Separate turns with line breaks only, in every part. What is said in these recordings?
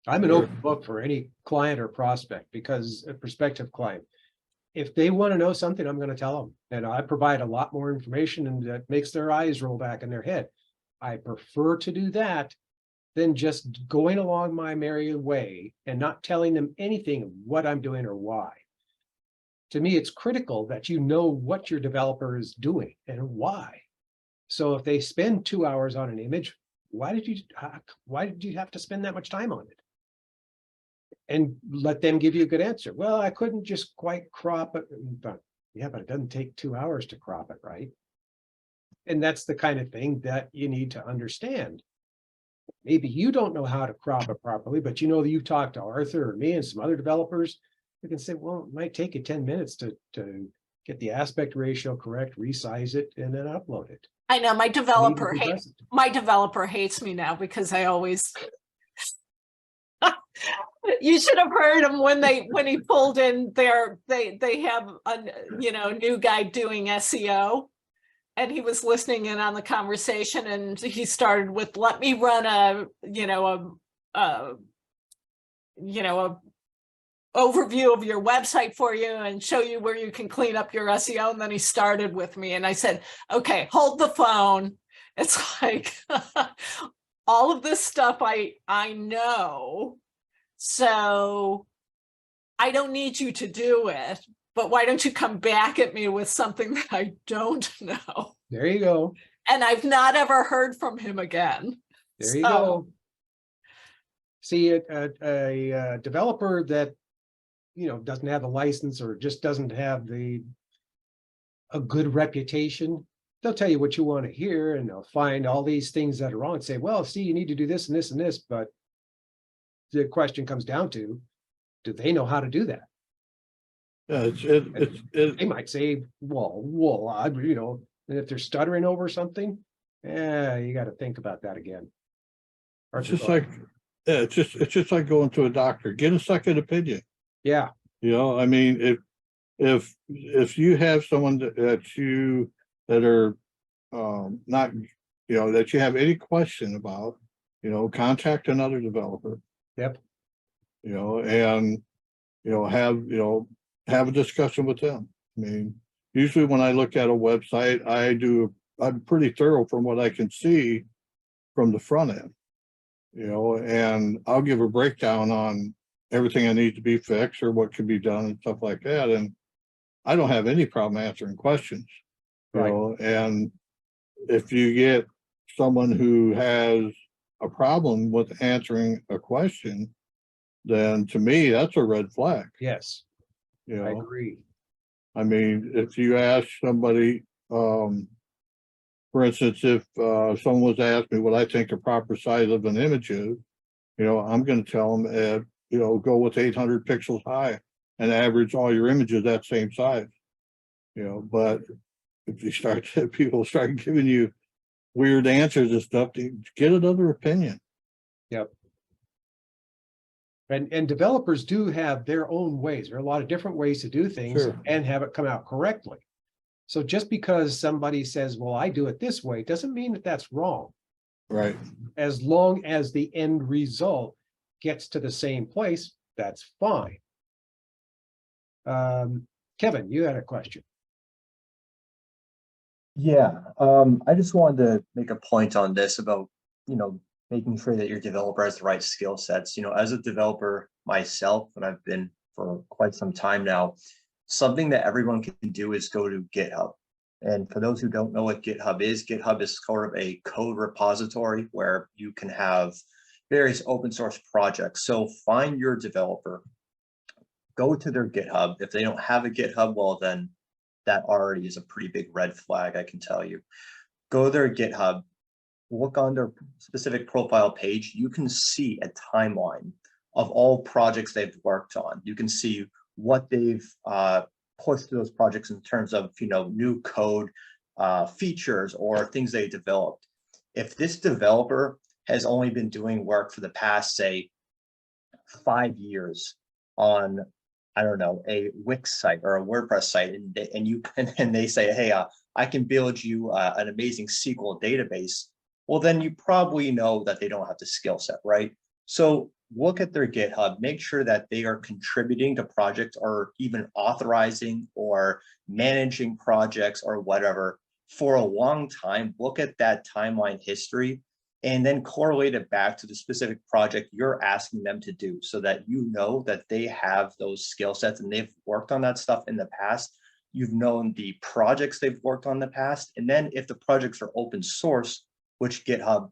I'm an
Sure.
open book for any client or prospect, because a prospective client, if they want to know something, I'm going to tell them. And I provide a lot more information, and that makes their eyes roll back in their head. I prefer to do that than just going along my merry way and not telling them anything of what I'm doing or why. To me, it's critical that you know what your developer is doing and why. So if they spend 2 hours on an image, why did you have to spend that much time on it? And let them give you a good answer. Well, I couldn't just quite crop it. But yeah, but it doesn't take 2 hours to crop it, right? And that's the kind of thing that you need to understand. Maybe you don't know how to crop it properly, but you know that you've talked to Arthur or me and some other developers. You can say, well, it might take you 10 minutes to get the aspect ratio correct, resize it, and then upload it.
I know my developer
And even
hates
compress it.
my developer hates me now because I always you should have heard him when he pulled in their they have a new guy doing SEO, and he was listening in on the conversation, and he started with, let me run a overview of your website for you and show you where you can clean up your SEO. And then he started with me, and I said, okay, hold the phone. It's like all of this stuff I know, so I don't need you to do it, but why don't you come back at me with something that I don't know?
There you go.
And I've not ever heard from him again.
There you go. See, a developer that doesn't have a license or just doesn't have a good reputation, they'll tell you what you want to hear, and they'll find all these things that are wrong and say, well, see, you need to do this and this and this. But the question comes down to, do they know how to do that?
Yeah,
They might say, well, and if they're stuttering over something, you got to think about that again.
it's just like, yeah, it's just like going to a doctor. Get a second opinion.
Yeah,
I mean, if you have someone that are not, that you have any question about, contact another developer.
Yep.
And have a discussion with them. I mean, usually when I look at a website, I'm pretty thorough from what I can see from the front end. And I'll give a breakdown on everything that needs to be fixed or what can be done and stuff like that. And I don't have any problem answering questions.
Right.
And if you get someone who has a problem with answering a question, then to me, that's a red flag.
yes, I agree.
I mean, if you ask somebody, for instance, if someone was to ask me what I think the proper size of an image is, I'm going to tell them, go with 800 pixels high and average all your images that same size. But if people start giving you weird answers and stuff, get another opinion.
Yep. And developers do have their own ways. There are a lot of different ways to do things.
Sure.
And have it come out correctly. So just because somebody says, well, I do it this way, doesn't mean that that's wrong.
Right.
As long as the end result gets to the same place, that's fine. Kevin, you had a question.
Yeah, I just wanted to make a point on this about, making sure that your developer has the right skill sets. As a developer myself, and I've been for quite some time now, something that everyone can do is go to GitHub. And for those who don't know what GitHub is sort of a code repository where you can have various open source projects. So find your developer, go to their GitHub. If they don't have a GitHub, well, then that already is a pretty big red flag, I can tell you. Go to their GitHub, look on their specific profile page. You can see a timeline of all projects they've worked on. You can see what they've pushed those projects in terms of new code features or things they developed. If this developer has only been doing work for the past, say, 5 years on, I don't know, a Wix site or a WordPress site, and they say, hey, I can build you an amazing SQL database, well, then you probably know that they don't have the skill set, right? So look at their GitHub, make sure that they are contributing to projects or even authorizing or managing projects or whatever for a long time. Look at that timeline history and then correlate it back to the specific project you're asking them to do so that you know that they have those skill sets and they've worked on that stuff in the past. You've known the projects they've worked on in the past. And then if the projects are open source, which GitHub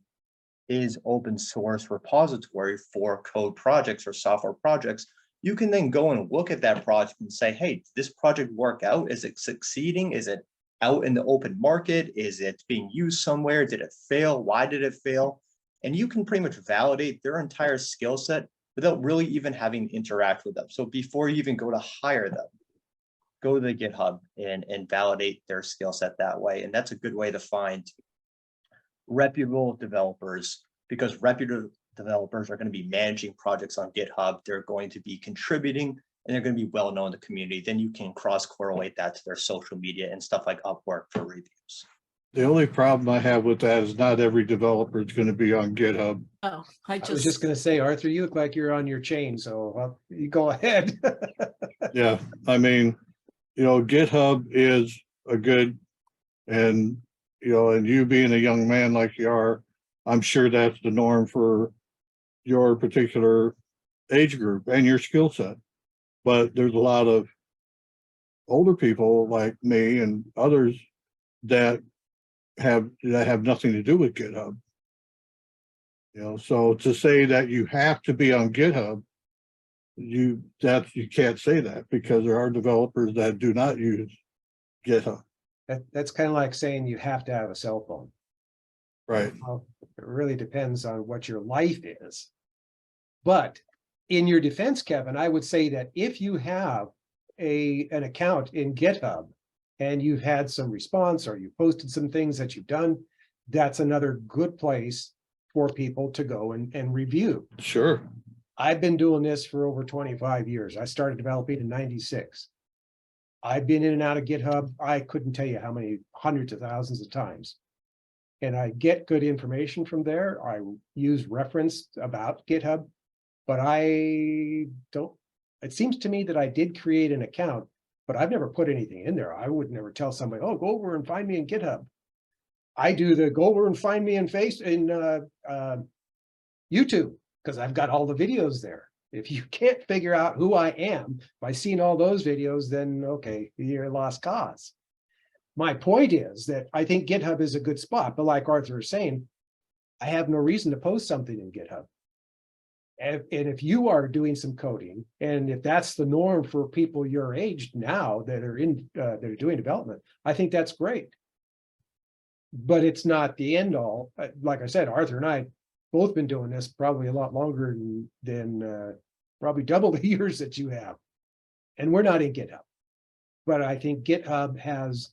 is open source repository for code projects or software projects, you can then go and look at that project and say, hey, did this project work out? Is it succeeding? Is it out in the open market? Is it being used somewhere? Did it fail? Why did it fail? And you can pretty much validate their entire skill set without really even having to interact with them. So before you even go to hire them, go to the GitHub and validate their skill set that way. And that's a good way to find reputable developers, because reputable developers are going to be managing projects on GitHub. They're going to be contributing and they're going to be well known in the community. Then you can cross correlate that to their social media and stuff like Upwork for reviews.
The only problem I have with that is not every developer is going to be on GitHub.
Oh, I
I was
just,
just gonna say, Arthur, you look like you're on your chain, so you go ahead.
Yeah, I mean, GitHub is a good, and and you being a young man like you are, I'm sure that's the norm for your particular age group and your skill set. But there's a lot of older people like me and others that have nothing to do with GitHub. So to say that you have to be on GitHub, you can't say that, because there are developers that do not use GitHub.
That's kind of like saying you have to have a cell phone.
Right.
Well, it really depends on what your life is. But in your defense, Kevin, I would say that if you have an account in GitHub and you've had some response or you posted some things that you've done, that's another good place for people to go and review.
Sure.
I've been doing this for over 25 years. I started developing in '96. I've been in and out of GitHub. I couldn't tell you how many hundreds of thousands of times. And I get good information from there. I use reference about GitHub, but it seems to me that I did create an account, but I've never put anything in there. I would never tell somebody, oh, go over and find me in GitHub. I do the go over and find me in YouTube, because I've got all the videos there. If you can't figure out who I am by seeing all those videos, then okay, you're a lost cause. My point is that I think GitHub is a good spot, but like Arthur is saying, I have no reason to post something in GitHub. And if you are doing some coding, and if that's the norm for people your age now that are doing development, I think that's great. But it's not the end all. Like I said, Arthur and I both been doing this probably a lot longer than probably double the years that you have. And we're not in GitHub. But I think GitHub has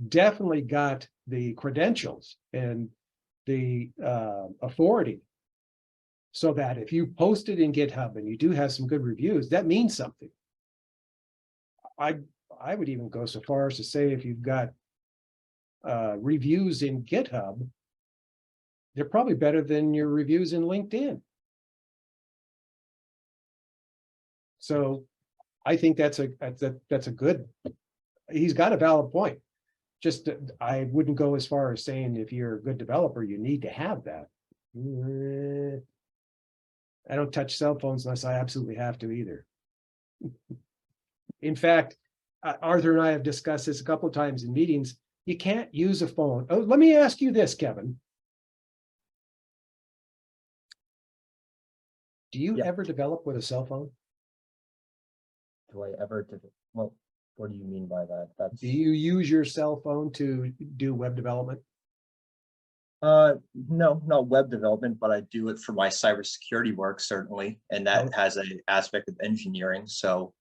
definitely got the credentials and the authority, so that if you post it in GitHub and you do have some good reviews, that means something. I would even go so far as to say, if you've got reviews in GitHub, they're probably better than your reviews in LinkedIn. So I think that's a good, he's got a valid point. Just I wouldn't go as far as saying if you're a good developer, you need to have that. I don't touch cell phones unless I absolutely have to either. In fact, Arthur and I have discussed this a couple of times in meetings. You can't use a phone. Oh, let me ask you this, Kevin. Do you ever develop with a cell phone?
Do I ever, well, what do you mean by that?
Do you use your cell phone to do web development?
No, not web development, but I do it for my cybersecurity work, certainly. And that has an aspect of engineering. So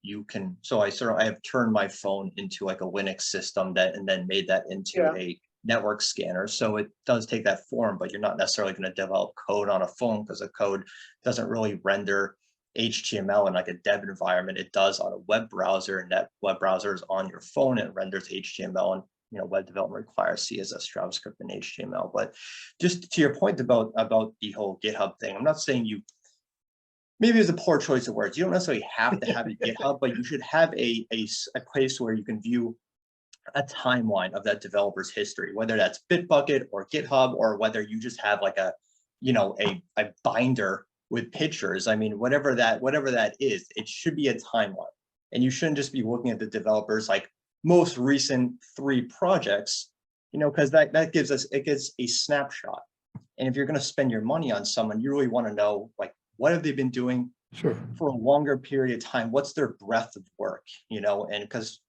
I have turned my phone into like a Linux system and then made that into a network scanner. So it does take that form, but you're not necessarily going to develop code on a phone, because the code doesn't really render HTML in like a dev environment. It does on a web browser, and that web browser is on your phone and it renders HTML. And web development requires CSS, JavaScript, and HTML. But just to your point about the whole GitHub thing, I'm not saying maybe it's a poor choice of words. You don't necessarily have to have a GitHub, but you should have a place where you can view a timeline of that developer's history, whether that's Bitbucket or GitHub, or whether you just have like a, you know, a binder with pictures. I mean, whatever that is, it should be a timeline. And you shouldn't just be looking at the developers like most recent 3 projects, you know, because that gives a snapshot. And if you're going to spend your money on someone, you really want to know, like, what have they been doing
Sure.
for a longer period of time? What's their breadth of work, you know? And because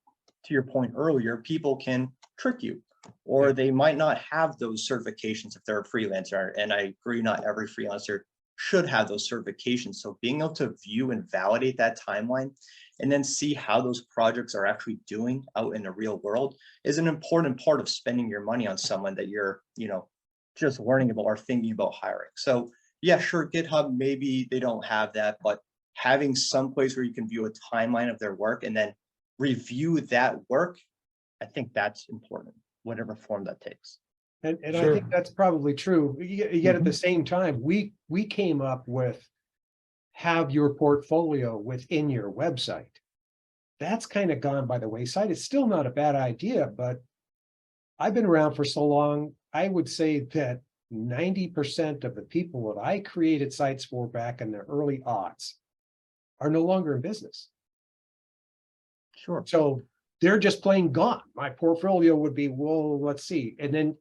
to your point earlier, people can trick you, or they might not have those certifications if they're a freelancer. And I agree, not every freelancer should have those certifications. So being able to view and validate that timeline and then see how those projects are actually doing out in the real world is an important part of spending your money on someone that you're, you know, just learning about or thinking about hiring. So yeah, sure, GitHub, maybe they don't have that, but having some place where you can view a timeline of their work and then review that work, I think that's important, whatever form that takes.
And I
Sure.
think that's probably true. Yet at the same time, we came up with have your portfolio within your website. That's kind of gone by the wayside. It's still not a bad idea, but I've been around for so long, I would say that 90% of the people that I created sites for back in the early aughts are no longer in business.
Sure.
So they're just plain gone. My portfolio would be, well, let's see. And then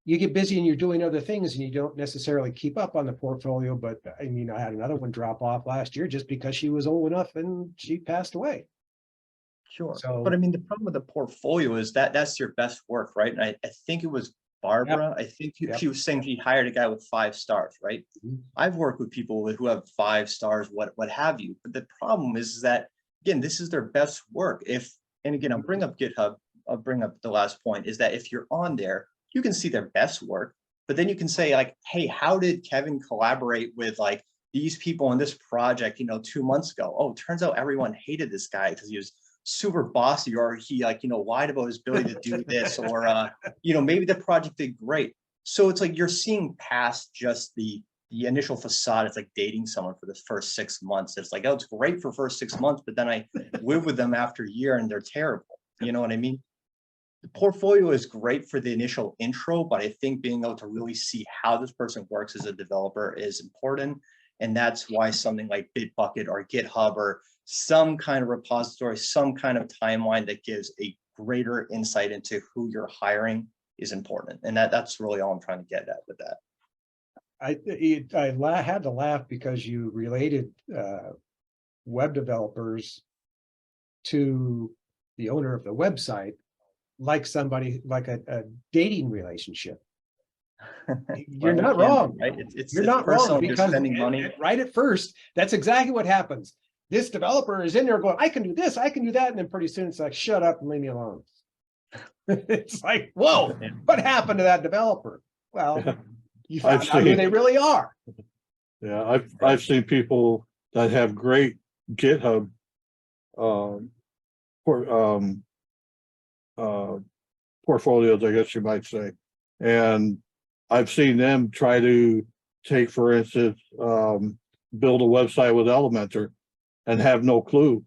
you get busy and you're doing other things and you don't necessarily keep up on the portfolio. But I mean, I had another one drop off last year just because she was old enough and she passed away.
Sure.
So-
But I mean, the problem with the portfolio is that that's your best work, right? And I think it was Barbara. I think
Yep.
she was saying she hired a guy with 5 stars, right?
Mhm.
I've worked with people who have 5 stars, what have you. But the problem is that, again, this is their best work. And again, I'll bring up GitHub. I'll bring up the last point is that if you're on there, you can see their best work, but then you can say like, hey, how did Kevin collaborate with like these people on this project, you know, 2 months ago? Oh, it turns out everyone hated this guy because he was super bossy, or he like, you know, lied about his ability to do this, or, you know, maybe the project did great. So it's like, you're seeing past just the initial facade. It's like dating someone for the first 6 months. It's like, oh, it's great for first 6 months, but then I live with them after a year and they're terrible. You know what I mean? The portfolio is great for the initial intro, but I think being able to really see how this person works as a developer is important. And that's why something like Bitbucket or GitHub or some kind of repository, some kind of timeline that gives a greater insight into who you're hiring is important. And that's really all I'm trying to get at with that.
I had to laugh because you related web developers to the owner of the website, like somebody like a dating relationship. You're
Well,
not
it can be,
wrong.
right? It's
You're not
personal.
wrong
You're
because
spending money.
right at first, that's exactly what happens. This developer is in there going, I can do this, I can do that. And then pretty soon it's like, shut up and leave me alone. It's like, whoa, what happened to that developer? Well, you found
I've
out who
seen-
they really are.
Yeah, I've seen people that have great GitHub portfolios, I guess you might say. And I've seen them try to take, for instance, build a website with Elementor and have no clue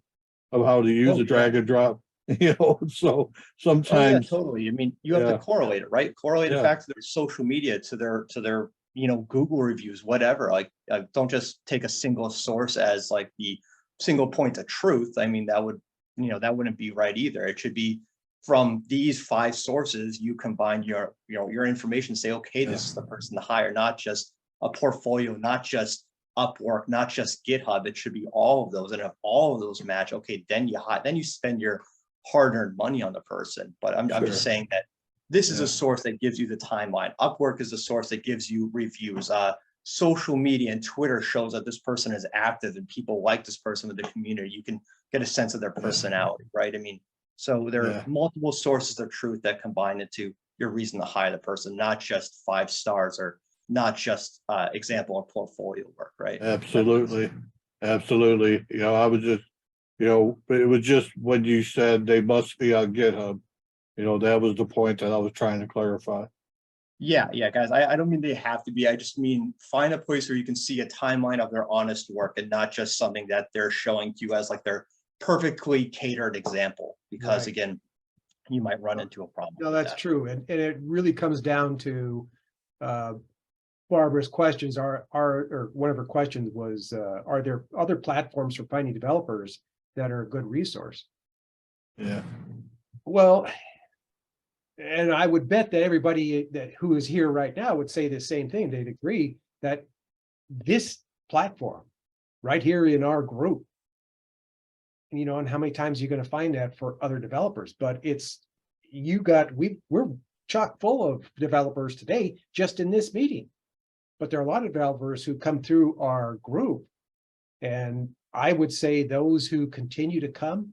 of how to use
Oh,
a drag and drop, you know, so
Oh, yeah,
sometimes,
totally. I mean, you have
Yeah.
to correlate it, right? Correlate it
Yeah.
back to their social media, to their, you know, Google reviews, whatever. Like, don't just take a single source as like the single point of truth. I mean, that would, you know, that wouldn't be right either. It should be from these 5 sources, you combine your, you know, your information, say, okay, this is the person to hire, not just a portfolio, not just Upwork, not just GitHub. It should be all of those. And if all of those match, okay, then you spend your hard-earned money on the person. But I'm just
Sure.
saying that this is
Yeah.
a source that gives you the timeline. Upwork is a source that gives you reviews. Social media and Twitter shows that this person is active and people like this person with the community. You can get a sense of their personality, right? I mean, so there
Yeah.
are multiple sources of truth that combine into your reason to hire the person, not just 5 stars or not just example of portfolio work, right?
absolutely, absolutely. You know, I was just, you know, it was just when you said they must be on GitHub, you know, that was the point that I was trying to clarify.
Yeah, guys, I don't mean they have to be. I just mean find a place where you can see a timeline of their honest work and not just something that they're showing to you as like their perfectly catered example. Because
Right.
again, you might run into a problem.
No,
with
that's
that.
true. And it really comes down to uh, Barbara's questions or one of her questions was, are there other platforms for finding developers that are a good resource?
Yeah,
Well, and I would bet that everybody that who is here right now would say the same thing. They'd agree that this platform right here in our group, you know, and how many times you're going to find that for other developers, but we're chock full of developers today just in this meeting. But there are a lot of developers who come through our group. And I would say those who continue to come,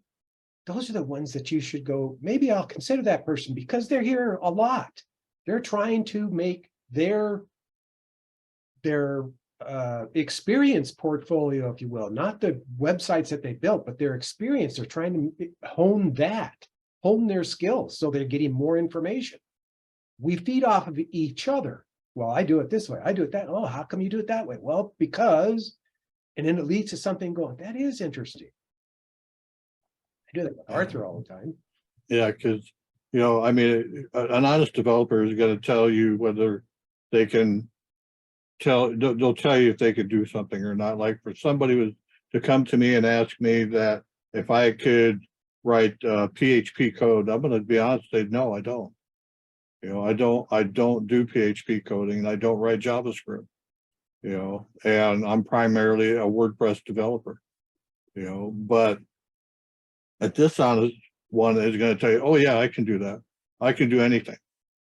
those are the ones that you should go, maybe I'll consider that person because they're here a lot. They're trying to make their experience portfolio, if you will, not the websites that they built, but their experience. They're trying to hone their skills. So they're getting more information. We feed off of each other. Well, I do it this way. I do it that. Oh, how come you do it that way? Well, because, and then it leads to something going, that is interesting. I do that with Arthur all the time.
yeah, because, you know, I mean, an honest developer is gonna tell you whether they can they'll tell you if they could do something or not. Like for somebody to come to me and ask me that if I could write PHP code, I'm gonna be honest, say, no, I don't. You know, I don't do PHP coding and I don't write JavaScript, you know, and I'm primarily a WordPress developer, you know, but a dishonest one is going to tell you, oh yeah, I can do that. I can do anything.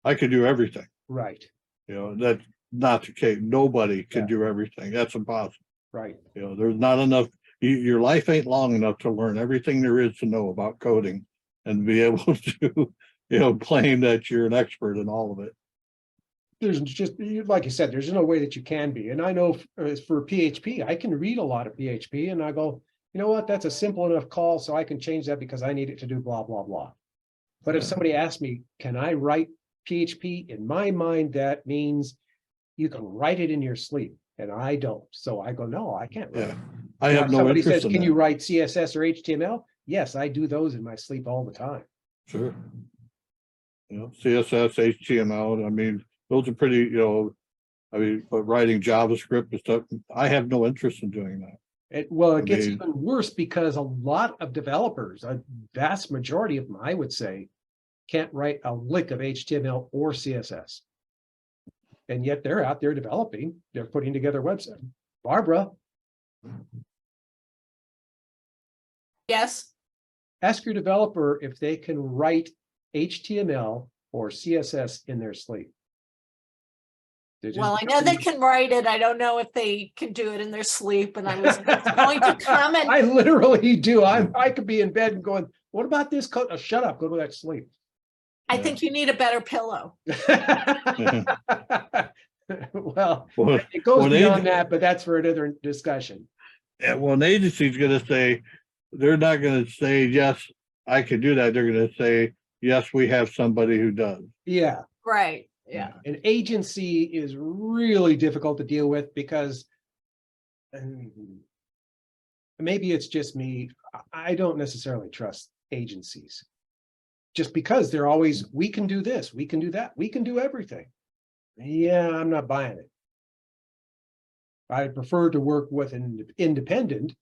I can do everything.
Right,
You know, that's not the case. Nobody can
Yeah.
do everything. That's impossible.
right.
You know, there's not enough, your life ain't long enough to learn everything there is to know about coding and be able to, you know, claim that you're an expert in all of it.
There's just, like you said, there's no way that you can be. And I know for PHP, I can read a lot of PHP and I go, you know what, that's a simple enough call, so I can change that because I need it to do blah, blah, blah. But if
Yeah.
somebody asks me, can I write PHP? In my mind, that means you can write it in your sleep. And I don't. So I go, no, I can't write
Yeah.
it.
I
Now,
have
if
no
somebody
interest
says,
in
can you
that.
write CSS or HTML? Yes, I do those in my sleep all the time.
Sure. You know, CSS, HTML, I mean, those are pretty, you know, I mean, but writing JavaScript and stuff, I have no interest in doing that.
It gets
mean-
even worse because a lot of developers, a vast majority of them, I would say, can't write a lick of HTML or CSS. And yet they're out there developing, they're putting together websites. Barbara,
Yes,
ask your developer if they can write HTML or CSS in their sleep.
well, I know they can write it. I don't know if they can do it in their sleep, and I was going to comment.
I literally do. I could be in bed and going, what about this code? Oh, shut up, go to that sleep.
I think you need a better pillow.
Well,
Well,
it goes
well, they-
beyond that, but that's for another discussion.
yeah, well, an agency's gonna say, they're not gonna say, yes, I can do that. They're gonna say, yes, we have somebody who does.
Yeah,
Right, yeah.
an agency is really difficult to deal with because maybe it's just me. I don't necessarily trust agencies. Just because they're always, we can do this, we can do that, we can do everything. Yeah, I'm not buying it. I prefer to work with an independent.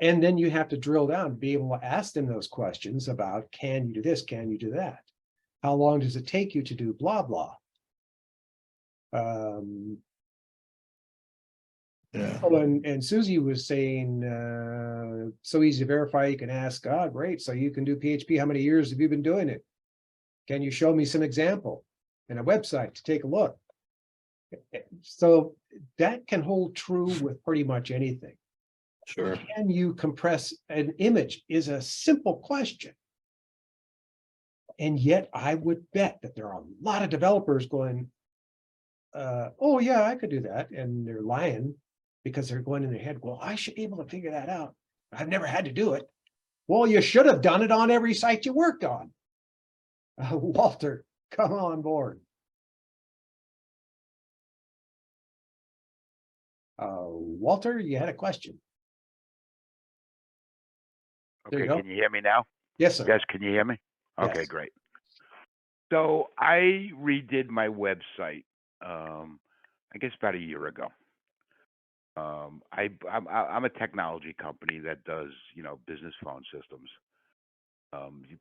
And then you have to drill down, be able to ask them those questions about, can you do this? Can you do that? How long does it take you to do blah, blah?
Yeah,
Oh, and Susie was saying, so easy to verify, you can ask, great, so you can do PHP, how many years have you been doing it? Can you show me some example and a website to take a look? So that can hold true with pretty much anything.
sure.
Can you compress an image is a simple question. And yet I would bet that there are a lot of developers going, oh yeah, I could do that. And they're lying because they're going in their head, well, I should be able to figure that out. I've never had to do it. Well, you should have done it on every site you worked on. Walter, come on board. Walter, you had a question? There you
Okay,
go.
can you hear me now?
Yes, sir.
Yes, can you hear me? Okay,
Yes.
great. So I redid my website, I guess about a year ago. I'm a technology company that does, business phone systems,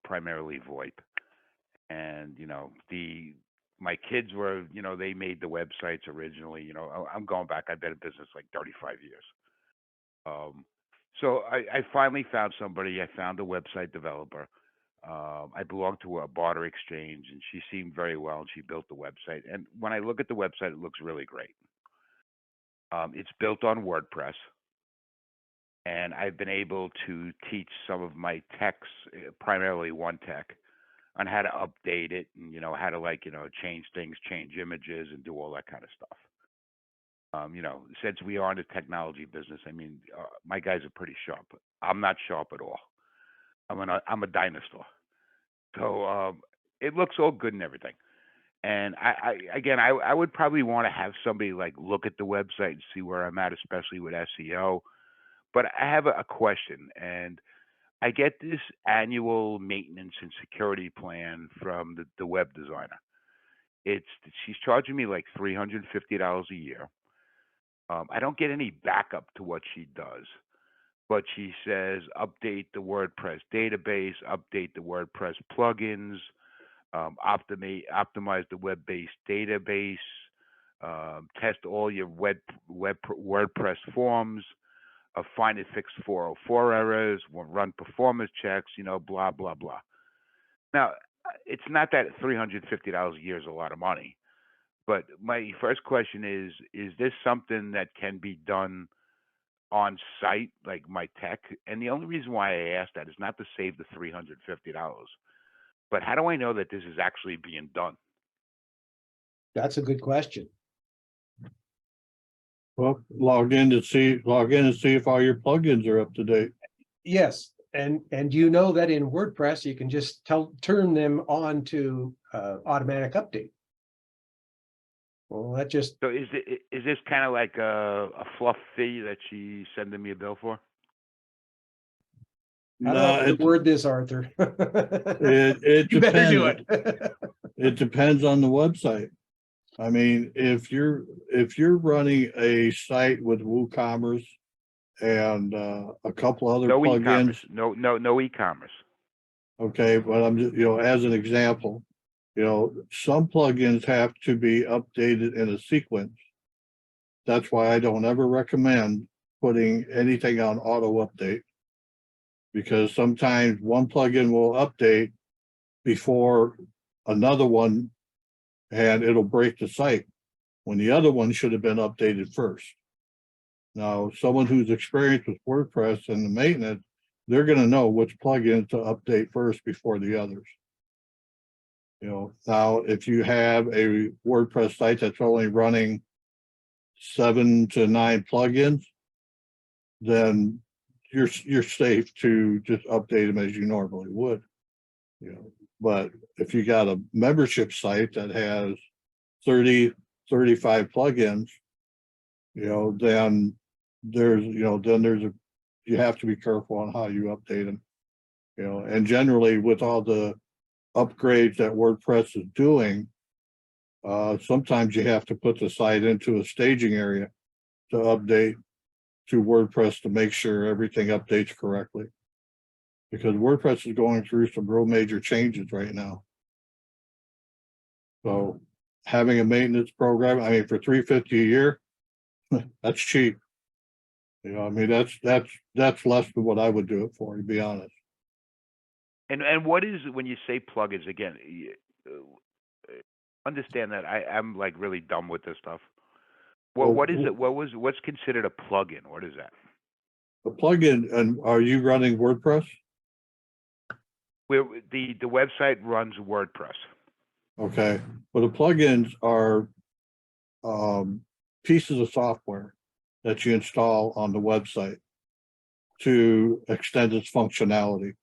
primarily VoIP. And, my kids were, they made the websites originally, I'm going back, I've been in business like 35 years. So I finally found somebody. I found a website developer. I belong to a barter exchange, and she seemed very well, and she built the website. And when I look at the website, it looks really great. It's built on WordPress, and I've been able to teach some of my techs, primarily one tech, on how to update it and how to change things, change images, and do all that kind of stuff. Since we are in the technology business, I mean, my guys are pretty sharp. I'm not sharp at all. I'm a dinosaur. So it looks all good and everything. And I would probably want to have somebody like look at the website and see where I'm at, especially with SEO. But I have a question, and I get this annual maintenance and security plan from the web designer. She's charging me like $350 a year. I don't get any backup to what she does, but she says update the WordPress database, update the WordPress plugins, optimize the web-based database, test all your WordPress forms, find and fix 404 errors, run performance checks, blah blah blah. Now, it's not that $350 a year is a lot of money, but my first question is this something that can be done on site, like my tech? And the only reason why I asked that is not to save the $350, but how do I know that this is actually being done?
That's a good question.
Well, log in and see if all your plugins are up to date.
Yes, and you know that in WordPress, you can just turn them on to automatic update. Well, that just,
So is this kind of like a fluff fee that she's sending me a bill for?
how do
No,
I word this, Arthur?
it
You better do
depends.
it.
It depends on the website. I mean, if you're running a site with WooCommerce and a couple other
No
plugins,
e-commerce. No e-commerce.
okay, but I'm just, as an example, some plugins have to be updated in a sequence. That's why I don't ever recommend putting anything on auto update, because sometimes one plugin will update before another one and it'll break the site when the other one should have been updated first. Now, someone who's experienced with WordPress and the maintenance, they're going to know which plugin to update first before the others. Now, if you have a WordPress site that's only running 7 to 9 plugins, then you're safe to just update them as you normally would. But if you got a membership site that has 30, 35 plugins, then you have to be careful on how you update them. And generally with all the upgrades that WordPress is doing, sometimes you have to put the site into a staging area to update to WordPress to make sure everything updates correctly. Because WordPress is going through some real major changes right now. So having a maintenance program, I mean, for $350 a year, that's cheap. I mean, that's less than what I would do it for, to be honest.
And what is, when you say plugins, again, understand that I'm like really dumb with this stuff. What is it? What's considered a plugin? What is that?
A plugin, and are you running WordPress?
Where the website runs WordPress.
Okay, but the plugins are pieces of software that you install on the website to extend its functionality.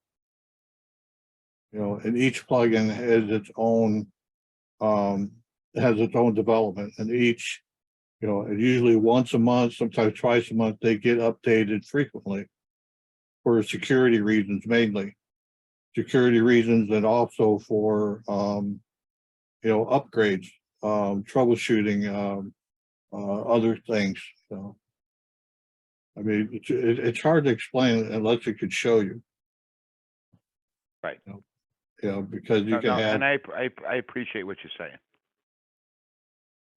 And each plugin has its own development, and each You know, and usually once a month, sometimes twice a month, they get updated frequently. For security reasons mainly. Security reasons and also for you know, upgrades, troubleshooting, other things, so. I mean, it's hard to explain unless it could show you.
Right.
You know, because you
No,
can
no,
have,
and I appreciate what you're saying.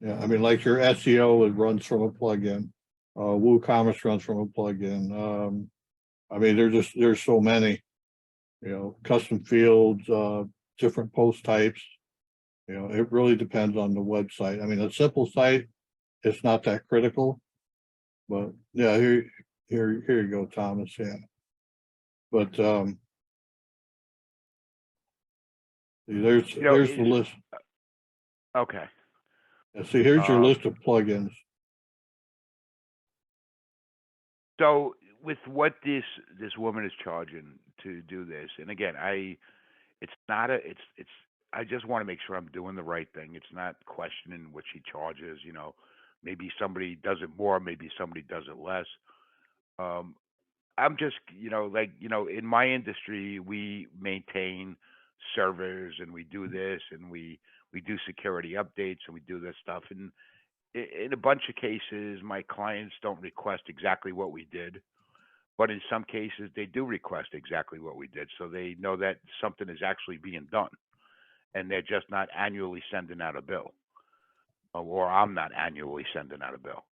yeah, I mean, like your SEO, it runs from a plugin. WooCommerce runs from a plugin. I mean, there's so many, you know, custom fields, different post types. You know, it really depends on the website. I mean, a simple site, it's not that critical. But yeah, here you go, Thomas, yeah. But there's
You know,
the list.
okay.
Yeah, see, here's your
Um,
list of plugins.
So with what this woman is charging to do this, and again, it's not a, it's, I just want to make sure I'm doing the right thing. It's not questioning what she charges, you know, maybe somebody does it more, maybe somebody does it less. Um, I'm just, you know, like, you know, in my industry, we maintain servers and we do this and we do security updates and we do this stuff. And in a bunch of cases, my clients don't request exactly what we did, but in some cases, they do request exactly what we did. So they know that something is actually being done and they're just not annually sending out a bill, or I'm not annually sending out a bill.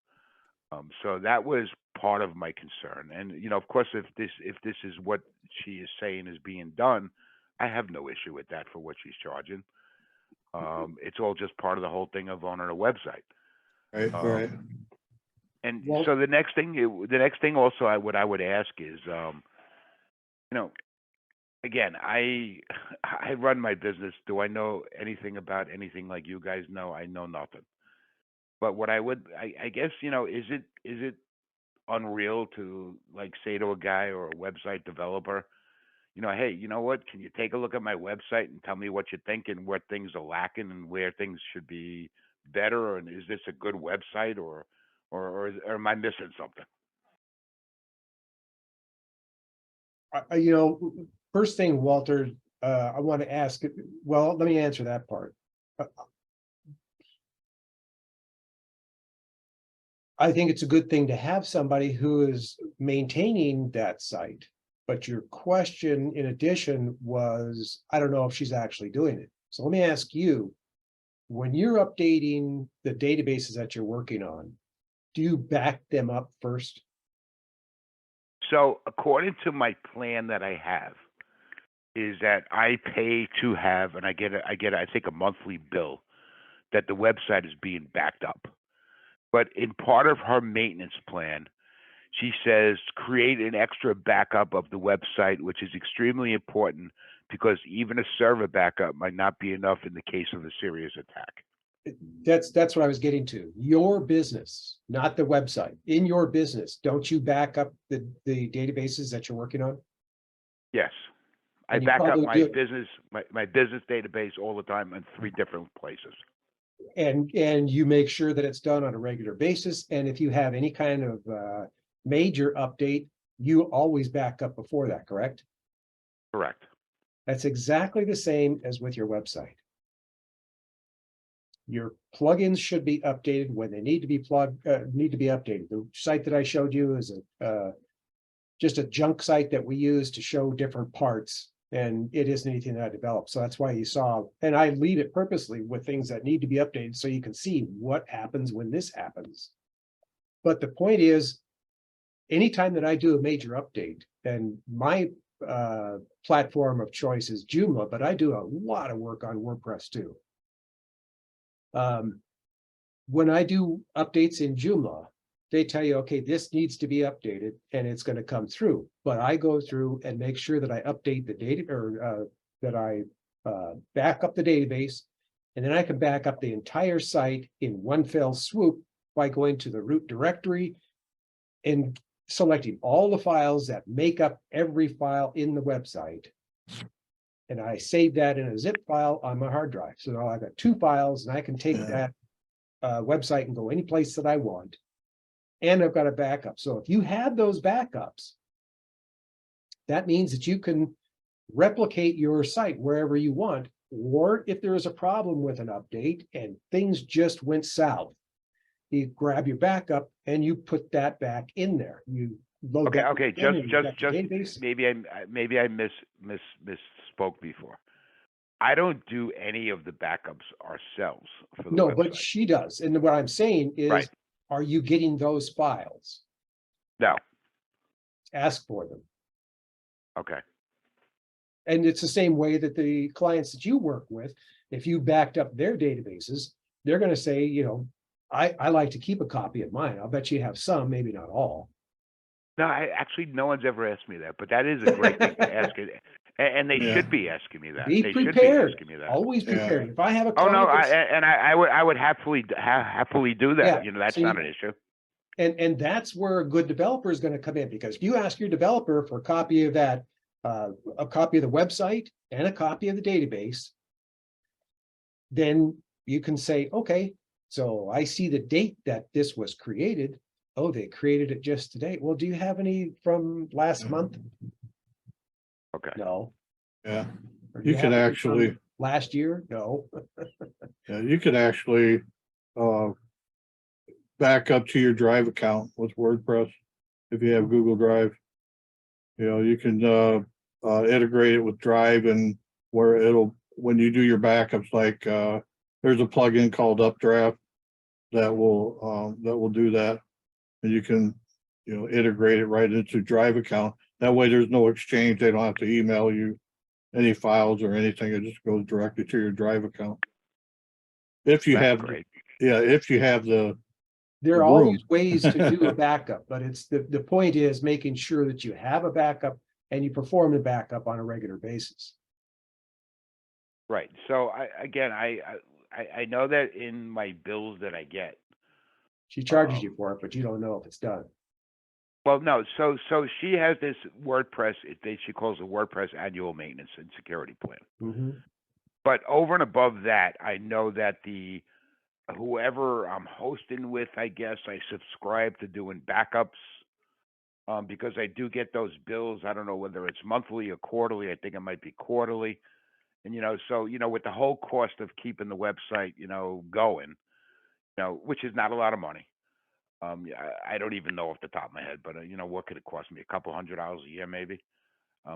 So that was part of my concern. And, you know, of course, if this is what she is saying is being done, I have no issue with that for what she's charging. It's all just part of the whole thing of owning a website.
Right, right.
And
Well-
so the next thing also what I would ask is, you know, again, I run my business. Do I know anything about anything like you guys know? I know nothing. But what I guess, you know, is it unreal to like say to a guy or a website developer, you know, hey, you know what? Can you take a look at my website and tell me what you think and what things are lacking and where things should be better? And is this a good website or am I missing something?
You know, first thing, Walter, I want to ask, well, let me answer that part. I think it's a good thing to have somebody who is maintaining that site. But your question in addition was, I don't know if she's actually doing it. So let me ask you, when you're updating the databases that you're working on, do you back them up first?
So according to my plan that I have, is that I pay to have, and I get I think a monthly bill that the website is being backed up. But in part of her maintenance plan, she says create an extra backup of the website, which is extremely important because even a server backup might not be enough in the case of a serious attack.
That's what I was getting to. Your business, not the website. In your business, don't you back up the databases that you're working on?
Yes. I
And you
back up
probably
my
do.
business, my business database all the time in 3 different places.
And you make sure that it's done on a regular basis. And if you have any kind of major update, you always back up before that, correct?
Correct.
That's exactly the same as with your website. Your plugins should be updated when they need to be updated. The site that I showed you is just a junk site that we use to show different parts, and it isn't anything that I developed. So that's why you saw, and I leave it purposely with things that need to be updated so you can see what happens when this happens. But the point is, anytime that I do a major update, and my platform of choice is Joomla, but I do a lot of work on WordPress too. When I do updates in Joomla, they tell you, okay, this needs to be updated and it's going to come through. But I go through and make sure that I update the data, or that I back up the database, and then I can back up the entire site in one fell swoop by going to the root directory and selecting all the files that make up every file in the website. And I save that in a zip file on my hard drive. So now I've got 2 files and I can take
Yeah.
that website and go any place that I want. And I've got a backup. So if you had those backups, that means that you can replicate your site wherever you want. Or if there is a problem with an update and things just went south, you grab your backup and you put that back in there. You load
Okay,
that
okay,
in and you've got your
just
database.
maybe I misspoke before. I don't do any of the backups ourselves for the
No, but
website.
she does. And what I'm saying is,
Right.
are you getting those files?
No,
Ask for them.
okay,
And it's the same way that the clients that you work with, if you backed up their databases, they're gonna say, I like to keep a copy of mine. I'll bet you have some, maybe not all.
no, I actually, no one's ever asked me that, but that is a great thing to ask it. And they
Yeah.
should be asking me that.
Be
They should be
prepared,
asking me that.
always
Yeah.
prepared. If I have a
Oh, no,
client,
I would happily do
Yeah,
that, that's
so
not an issue.
and that's where a good developer is gonna come in, because if you ask your developer for a copy of that, a copy of the website and a copy of the database, then you can say, okay, so I see the date that this was created. Oh, they created it just today. Well, do you have any from last month?
Okay,
No.
Yeah,
Or do
you
have
can
any
actually,
from last year? No.
yeah, you can actually, uh, back up to your Drive account with WordPress if you have Google Drive. You can, integrate it with Drive, and where when you do your backups, like, there's a plugin called Updraft that will do that. And you can, integrate it right into Drive account. That way there's no exchange. They don't have to email you any files or anything. It just goes directly to your Drive account. If you
that's
have,
great.
yeah, if you have the
There are
room.
always ways to do a backup, but it's the point is making sure that you have a backup and you perform the backup on a regular basis.
Right, so I know that in my bills that I get,
She charges
Um,
you for it, but you don't know if it's done.
well, no, so she has this WordPress, she calls it WordPress annual maintenance and security plan.
Mhm.
But over and above that, I know that whoever I'm hosting with, I guess I subscribe to doing backups. Because I do get those bills. I don't know whether it's monthly or quarterly. I think it might be quarterly. And so with the whole cost of keeping the website, going, which is not a lot of money. Yeah, I don't even know off the top of my head, but what could it cost me? A couple $100 a year, maybe.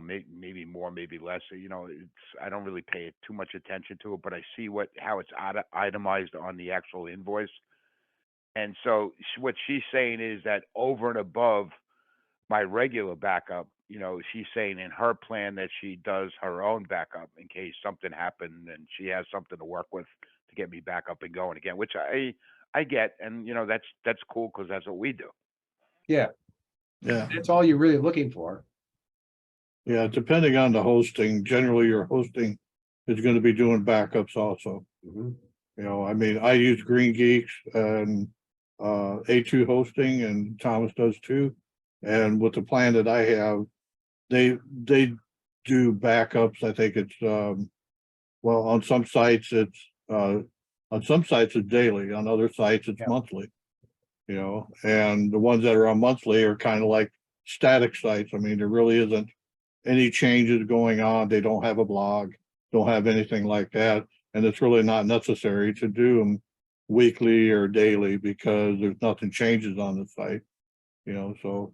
Maybe more, maybe less. I don't really pay too much attention to it, but I see how it's itemized on the actual invoice. And so what she's saying is that over and above my regular backup, she's saying in her plan that she does her own backup in case something happened and she has something to work with to get me back up and going again, which I get, and that's cool because that's what we do.
Yeah,
Yeah,
that's all you're really looking for.
yeah, depending on the hosting, generally your hosting is gonna be doing backups also.
Mhm.
I mean, I use Green Geeks and, A2 hosting, and Thomas does too. And with the plan that I have, they do backups. I think it's, well, on some sites it's daily, on other sites it's
Yeah.
monthly. And the ones that are on monthly are kind of like static sites. I mean, there really isn't any changes going on. They don't have a blog, don't have anything like that. And it's really not necessary to do them weekly or daily because there's nothing changes on the site, so.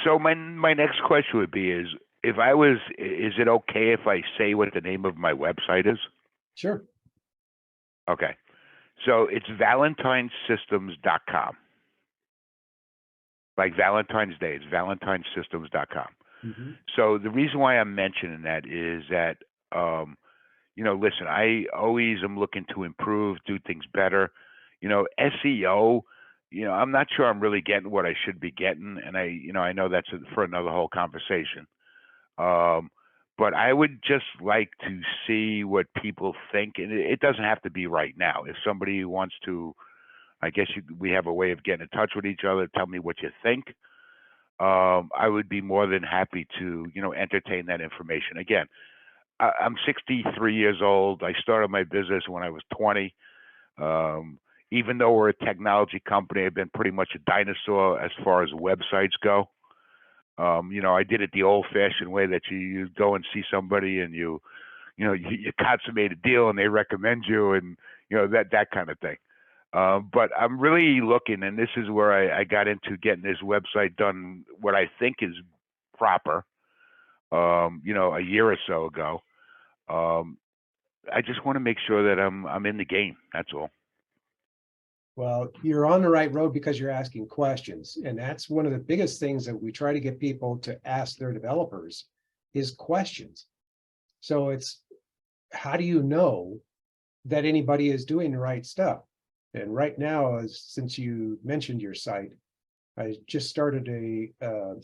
So my next question would be is it okay if I say what the name of my website is?
Sure.
Okay. So it's valentinesystems.com. Like Valentine's Day, it's valentinesystems.com.
Mhm.
So the reason why I'm mentioning that is that, listen, I always am looking to improve, do things better. SEO, I'm not sure I'm really getting what I should be getting. And I know that's for another whole conversation. But I would just like to see what people think. And it doesn't have to be right now. If somebody wants to, I guess we have a way of getting in touch with each other. Tell me what you think. I would be more than happy to, entertain that information. Again, I'm 63 years old. I started my business when I was 20. Even though we're a technology company, I've been pretty much a dinosaur as far as websites go. I did it the old-fashioned way that you go and see somebody and you consummate a deal and they recommend you, and that kind of thing. But I'm really looking, and this is where I got into getting this website done, what I think is proper. A year or so ago. I just want to make sure that I'm in the game. That's all.
Well, you're on the right road because you're asking questions. And that's one of the biggest things that we try to get people to ask their developers is questions. So it's, how do you know that anybody is doing the right stuff? And right now, since you mentioned your site, I just started a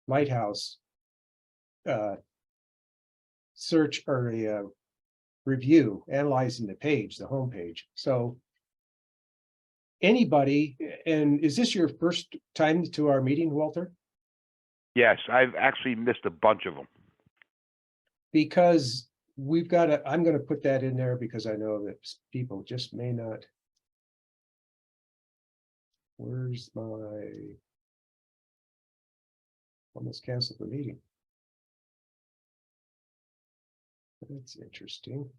Lighthouse search or a review analyzing the page, the homepage. So anybody, and is this your first time to our meeting, Walter?
Yes, I've actually missed a bunch of them.
Because we've got to, I'm going to put that in there because I know that people just may not. Where's my, almost canceled the meeting. That's interesting.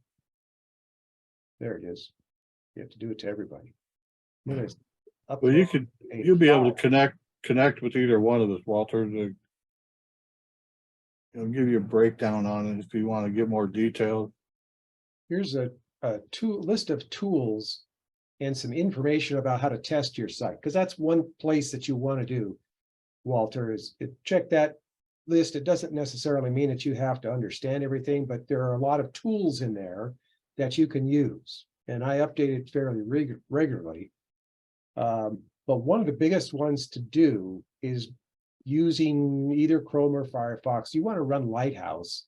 There it is. You have to do it to everybody.
Well, you
Upload
could,
a
you'll be able to
file.
connect with either one of us, Walter, to give you a breakdown on it if you want to get more details.
Here's a list of tools and some information about how to test your site, because that's one place that you want to do, Walter, is check that list. It doesn't necessarily mean that you have to understand everything, but there are a lot of tools in there that you can use. And I update it fairly regularly. But one of the biggest ones to do is using either Chrome or Firefox. You want to run Lighthouse.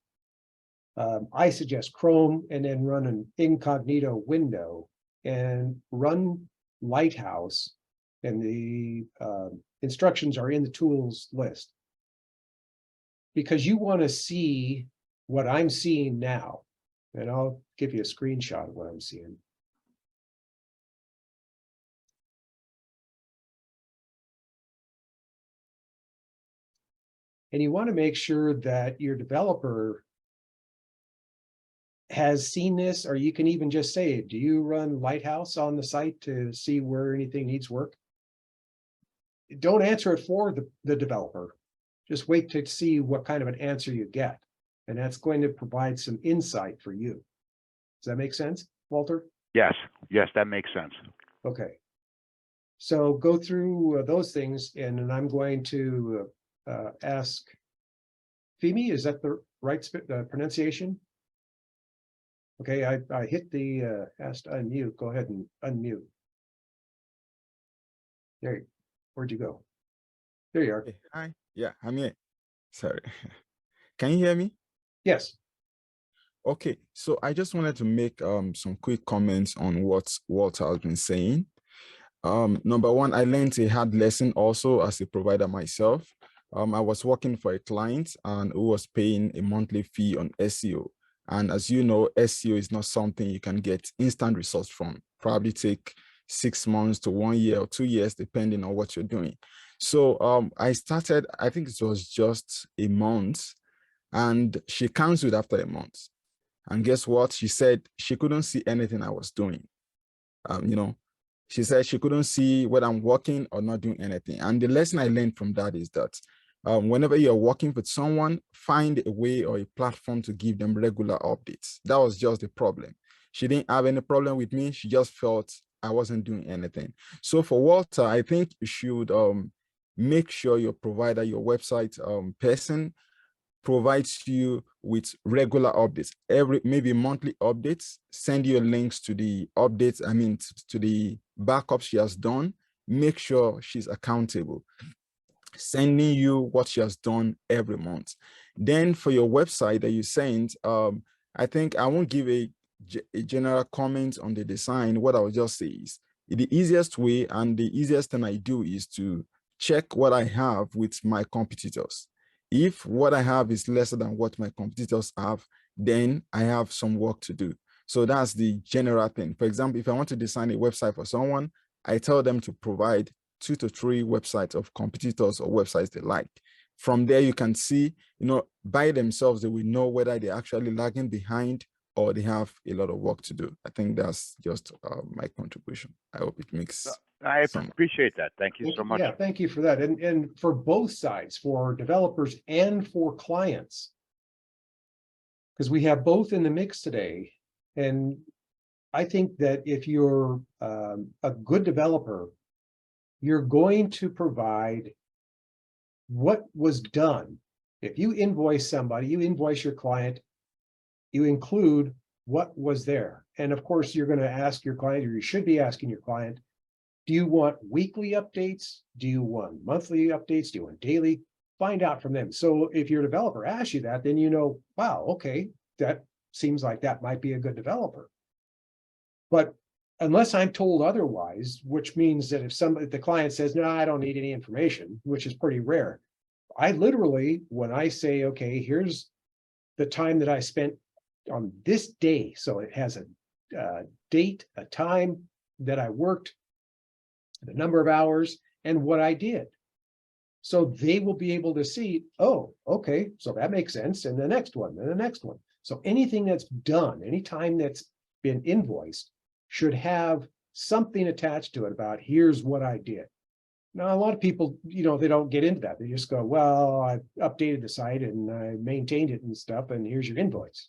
I suggest Chrome and then run an incognito window and run Lighthouse, and the instructions are in the tools list. Because you want to see what I'm seeing now, and I'll give you a screenshot of what I'm seeing. And you want to make sure that your developer has seen this, or you can even just say, do you run Lighthouse on the site to see where anything needs work? Don't answer it for the developer. Just wait to see what kind of an answer you get. And that's going to provide some insight for you. Does that make sense, Walter?
Yes, that makes sense.
Okay. So go through those things, and then I'm going to ask Femi, is that the right pronunciation? Okay, I hit the asked unmute. Go ahead and unmute. There, where'd you go? There you are.
Hey, hi. Yeah, I'm here. Sorry. Can you hear me?
Yes.
Okay, so I just wanted to make some quick comments on what Walter has been saying. Number one, I learned a hard lesson also as a provider myself. I was working for a client and who was paying a monthly fee on SEO. And as you know, SEO is not something you can get instant results from. Probably take 6 months to 1 year or 2 years, depending on what you're doing. So I started, I think it was just a month, and she canceled after a month. And guess what? She said she couldn't see anything I was doing. She said she couldn't see whether I'm working or not doing anything. And the lesson I learned from that is that whenever you're working with someone, find a way or a platform to give them regular updates. That was just the problem. She didn't have any problem with me. She just felt I wasn't doing anything. So for Walter, I think you should make sure your provider, your website person provides you with regular updates, maybe monthly updates, send you links to the updates, to the backups she has done. Make sure she's accountable, sending you what she has done every month. Then for your website that you sent, I think I won't give a general comment on the design. What I will just say is the easiest way and the easiest thing I do is to check what I have with my competitors. If what I have is lesser than what my competitors have, then I have some work to do. So that's the general thing. For example, if I want to design a website for someone, I tell them to provide 2 to 3 websites of competitors or websites they like. From there, you can see, by themselves, they will know whether they're actually lagging behind or they have a lot of work to do. I think that's just my contribution. I hope it makes
I
some.
appreciate that. Thank you so much.
Yeah, thank you for that. And for both sides, for developers and for clients. Because we have both in the mix today. And I think that if you're a good developer, you're going to provide what was done. If you invoice somebody, you invoice your client, you include what was there. And of course, you're going to ask your client, or you should be asking your client, do you want weekly updates? Do you want monthly updates? Do you want daily? Find out from them. So if your developer asks you that, then you know, wow, okay, that seems like that might be a good developer. But unless I'm told otherwise, which means that if the client says, no, I don't need any information, which is pretty rare. I literally, when I say, okay, here's the time that I spent on this day. So it has a date, a time that I worked, the number of hours, and what I did. So they will be able to see, oh, okay, so that makes sense. And the next one, and the next one. So anything that's done, any time that's been invoiced should have something attached to it about here's what I did. Now, a lot of people, they don't get into that. They just go, well, I updated the site and I maintained it and stuff, and here's your invoice.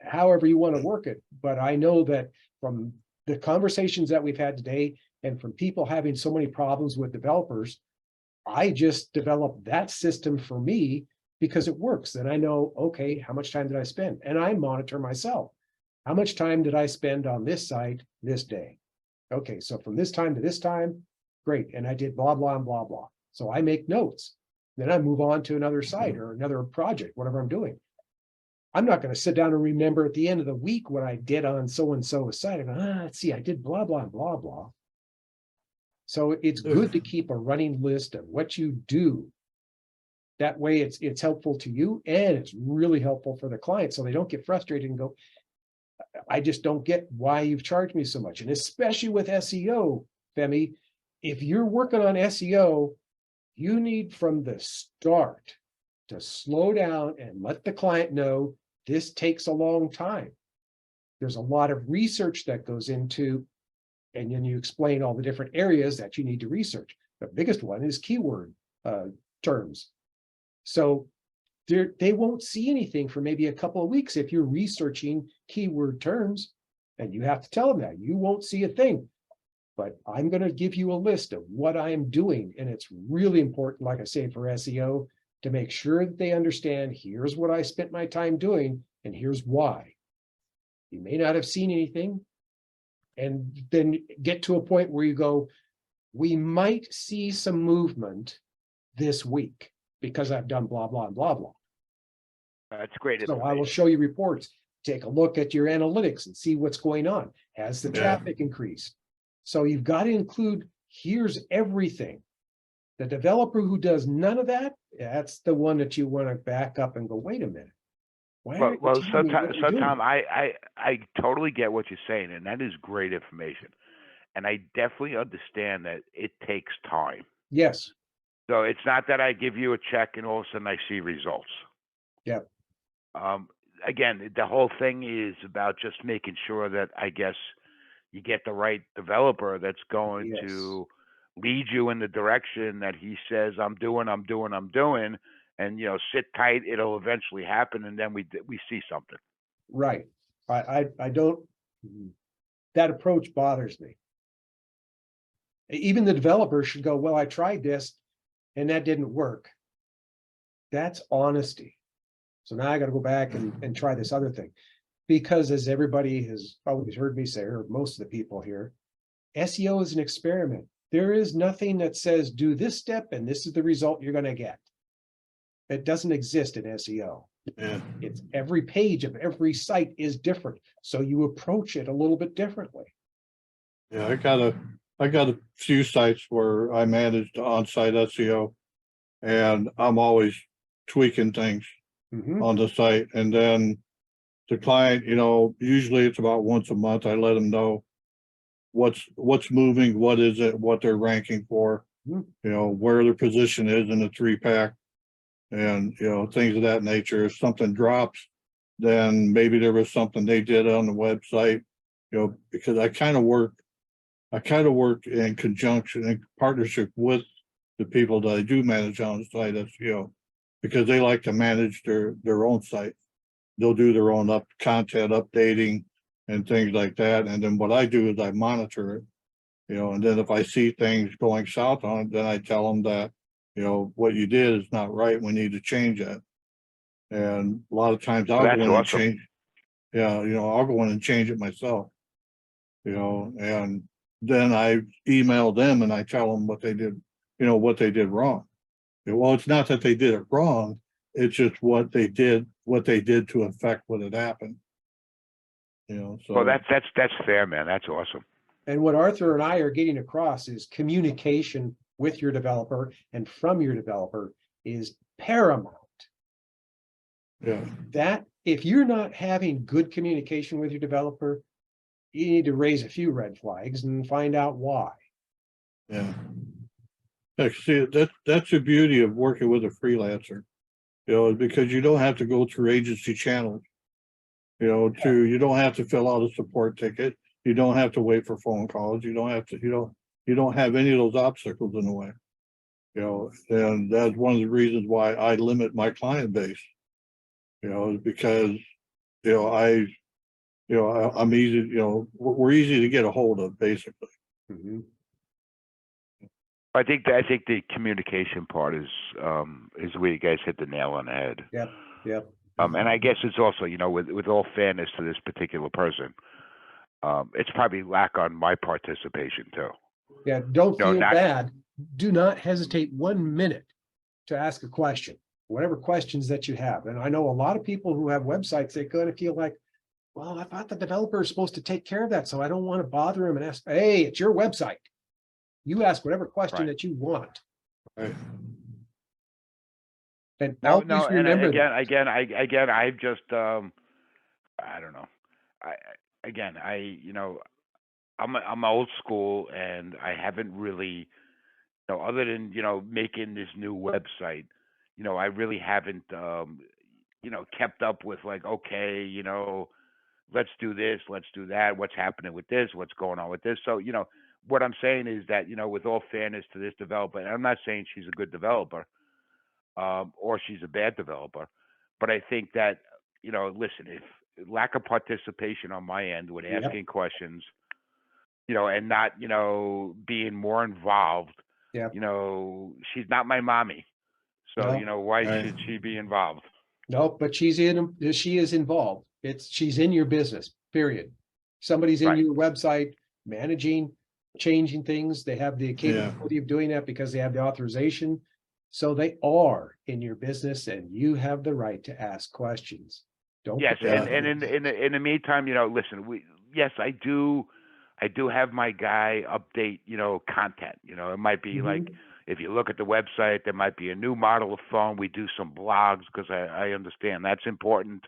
However you want to work it. But I know that from the conversations that we've had today and from people having so many problems with developers, I just developed that system for me because it works. And I know, okay, how much time did I spend? And I monitor myself. How much time did I spend on this site this day? Okay, so from this time to this time, great. And I did blah, blah, and blah, blah. So I make notes. Then I move on to another site or another project, whatever I'm doing. I'm not going to sit down and remember at the end of the week what I did on so-and-so site. I go, let's see, I did blah, blah, and blah, blah. So it's good to keep a running list of what you do. That way it's helpful to you and it's really helpful for the client. So they don't get frustrated and go, I just don't get why you've charged me so much. And especially with SEO, Femi, if you're working on SEO, you need from the start to slow down and let the client know this takes a long time. There's a lot of research that goes into, and then you explain all the different areas that you need to research. The biggest one is keyword terms. So they won't see anything for maybe a couple of weeks if you're researching keyword terms, and you have to tell them that you won't see a thing. But I'm going to give you a list of what I am doing, and it's really important, like I say, for SEO, to make sure that they understand here's what I spent my time doing, and here's why. You may not have seen anything, and then get to a point where you go, we might see some movement this week because I've done blah, blah, and blah, blah.
That's great.
So I will show you reports. Take a look at your analytics and see what's going on. Has the traffic increased? So you've got to include, here's everything. The developer who does none of that, that's the one that you want to back up and go, wait a minute.
Well, Tom, I totally get what you're saying, and that is great information. And I definitely understand that it takes time.
Yes.
So it's not that I give you a check and all of a sudden I see results.
Yep.
Again, the whole thing is about just making sure that, I guess, you get the right developer that's going to lead you in the direction that he says, I'm doing, and sit tight. It'll eventually happen, and then we see something.
Right. I don't. That approach bothers me. Even the developer should go, well, I tried this, and that didn't work. That's honesty. So now I got to go back and try this other thing. Because as everybody has always heard me say, or most of the people here, SEO is an experiment. There is nothing that says do this step and this is the result you're going to get. It doesn't exist in SEO.
Yeah.
It's every page of every site is different. So you approach it a little bit differently.
Yeah, I got a few sites where I managed on-site SEO, and I'm always tweaking things on the site. And then the client, usually it's about once a month, I let them know what's moving, what is it, what they're ranking for,
Hmm.
where their position is in the 3-pack. And, things of that nature. If something drops, then maybe there was something they did on the website, because I kind of work in conjunction, in partnership with the people that I do manage on the site, because they like to manage their own site. They'll do their own content updating and things like that. And then what I do is I monitor it, and then if I see things going south on it, then I tell them that, what you did is not right. We need to change that. And a lot of times I'll
That's
go in and
awesome.
change. Yeah, I'll go in and change it myself. And then I email them and I tell them what they did, what they did wrong. Well, it's not that they did it wrong. It's just what they did to affect what had happened. So.
Well, that's fair, man. That's awesome.
And what Arthur and I are getting across is communication with your developer and from your developer is paramount.
Yeah,
That if you're not having good communication with your developer, you need to raise a few red flags and find out why.
yeah. See, that's the beauty of working with a freelancer, because you don't have to go through agency channels. You don't have to fill out a support ticket. You don't have to wait for phone calls. You don't have any of those obstacles in the way. And that's one of the reasons why I limit my client base. Because I'm easy. We're easy to get a hold of, basically.
Mhm.
I think the communication part is where you guys hit the nail on the head.
Yep.
And I guess it's also, with all fairness to this particular person, it's probably lack on my participation too.
Yeah, don't
No,
feel
not-
bad. Do not hesitate 1 minute to ask a question, whatever questions that you have. And I know a lot of people who have websites, they kind of feel like, well, I thought the developer is supposed to take care of that, so I don't want to bother him and ask, hey, it's your website. You ask whatever question
Right.
that you want.
Right.
And
No,
always
and
remember that.
again, I just, I don't know. I'm old school, and I haven't really, other than making this new website, I really haven't, kept up with like, okay, let's do this, let's do that. What's happening with this? What's going on with this? So, what I'm saying is that, with all fairness to this developer, and I'm not saying she's a good developer, or she's a bad developer, but I think that, listen, if lack of participation on my end with
Yep.
asking questions, and not, being more involved,
Yep.
she's not my mommy. So,
No.
why
Right.
should she be involved?
No, but she is involved. She's in your business, period. Somebody's in
Right.
your website, managing, changing things. They have the capability of doing that because they have the authorization. So they are in your business and you have the right to ask questions. Don't.
Yes,
Yeah.
and in the meantime, listen, yes, I do have my guy update, content. It might be like,
Mhm.
if you look at the website, there might be a new model of phone. We do some blogs because I understand that's important.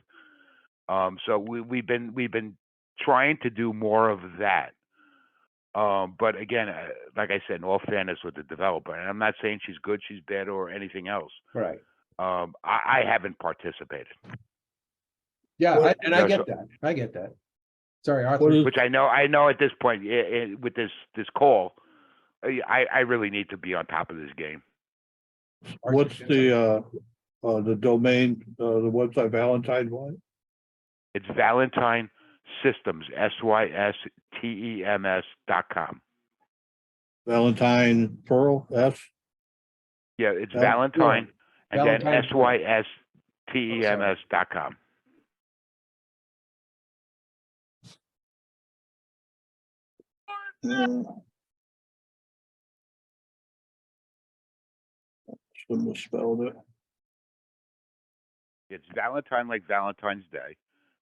So we've been trying to do more of that. But again, like I said, in all fairness with the developer, and I'm not saying she's good, she's bad, or anything else.
Right.
I haven't participated,
Yeah,
What-
and I
Yeah,
get
so-
that. I get that. Sorry,
What
Arthur.
is-
which I know at this point, with this call, I really need to be on top of this game.
What's the domain, the website Valentine one?
It's Valentine Systems, SYSTEMS.com.
Valentine Pearl S?
Yeah, it's
Val-
Valentine, and then
Valentine Pearl.
SYSTEMS.com.
Should have spelled it.
It's Valentine like Valentine's Day,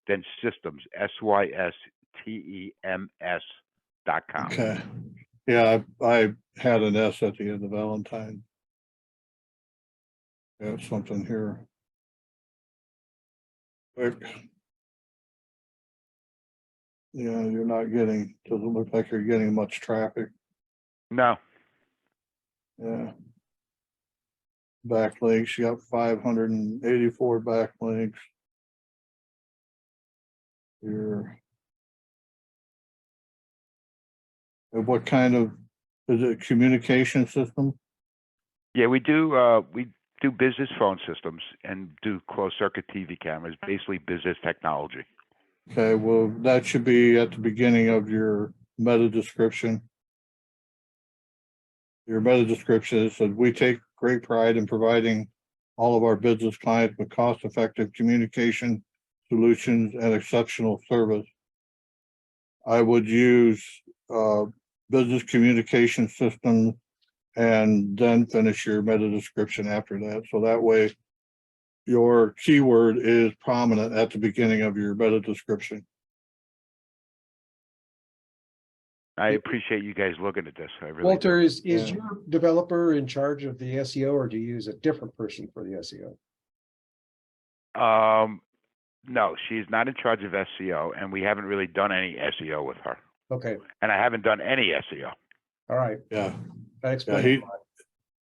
then Systems, SYSTEMS.com.
Okay. Yeah, I had an S at the end of Valentine. Yeah, something here. Quick. Yeah, you're not getting, doesn't look like you're getting much traffic.
No,
Yeah. Backlinks, you got 584 backlinks. You're. And what kind of, is it a communication system?
yeah, we do business phone systems and do closed circuit TV cameras, basically business technology.
Okay, well, that should be at the beginning of your meta description. Your meta description said, we take great pride in providing all of our business clients with cost-effective communication solutions and exceptional service. I would use business communication systems and then finish your meta description after that. So that way your keyword is prominent at the beginning of your meta description.
I appreciate you guys looking at this. I really
Walter, is
Yeah.
your developer in charge of the SEO, or do you use a different person for the SEO?
do. No, she's not in charge of SEO, and we haven't really done any SEO with her.
Okay,
And I haven't done any SEO.
all right,
Yeah,
that
yeah,
explains.
he,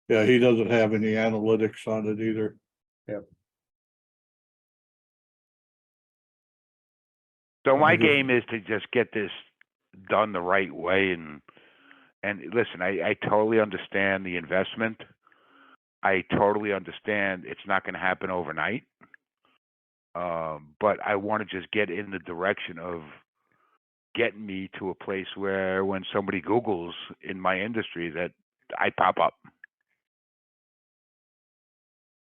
yeah, he doesn't have any analytics on it either.
So
I
my
just-
game is to just get this done the right way, and listen, I totally understand the investment. I totally understand it's not going to happen overnight. But I want to just get in the direction of getting me to a place where when somebody Googles in my industry that I pop up.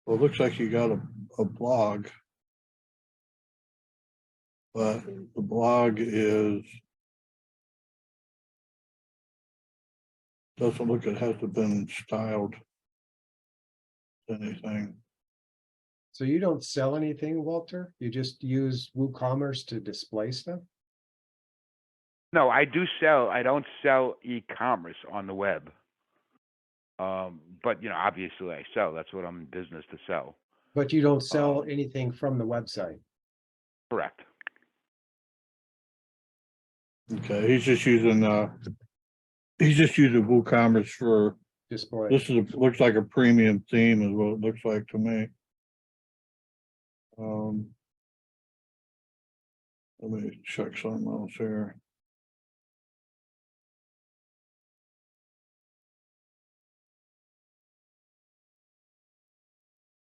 Well, it looks like you got a blog. But the blog is. Doesn't look, it hasn't been styled. Anything.
So you don't sell anything, Walter? You just use WooCommerce to display stuff?
No, I do sell. I don't sell e-commerce on the web. But obviously I sell. That's what I'm in business to sell.
But you don't sell anything from the website?
Correct.
Okay, he's just using WooCommerce for,
Display.
this is, looks like a premium theme is what it looks like to me. Let me check something else here.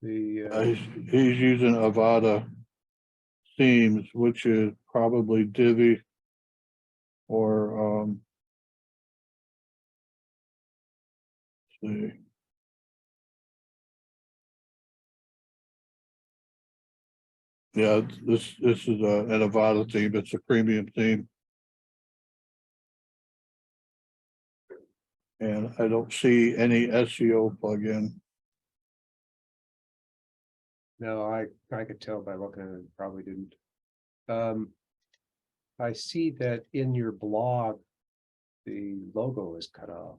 The,
He's using Avada themes, which is probably Divi or let's see. Yeah, this is an Avada theme. It's a premium theme. And I don't see any SEO plugin.
no, I could tell by looking at it, probably didn't. I see that in your blog, the logo is cut off.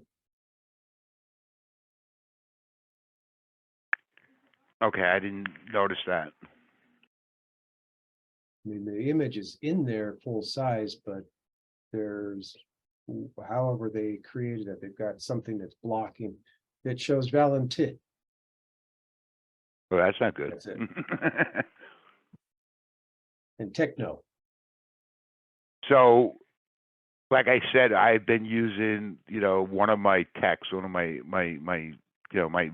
Okay, I didn't notice that.
I mean, the image is in there full size, but there's, however they created it, they've got something that's blocking. It shows Valentin.
Well, that's not good.
That's it. And Techno.
So, like I said, I've been using, one of my techs, one of my my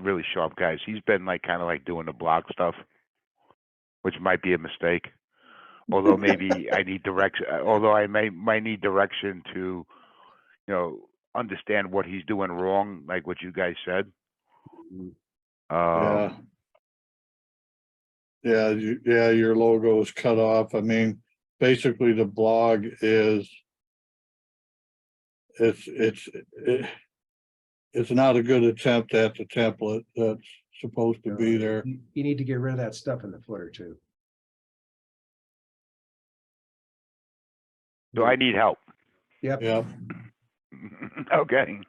really sharp guys. He's been kind of doing the blog stuff, which might be a mistake. Although maybe I need direction. Although I might need direction to, understand what he's doing wrong, like what you guys said.
Yeah. Yeah, your logo is cut off. I mean, basically the blog is, it's not a good attempt at the template that's supposed to be there.
You need to get rid of that stuff in the footer too.
So I need help.
Yep.
Yeah,
Okay.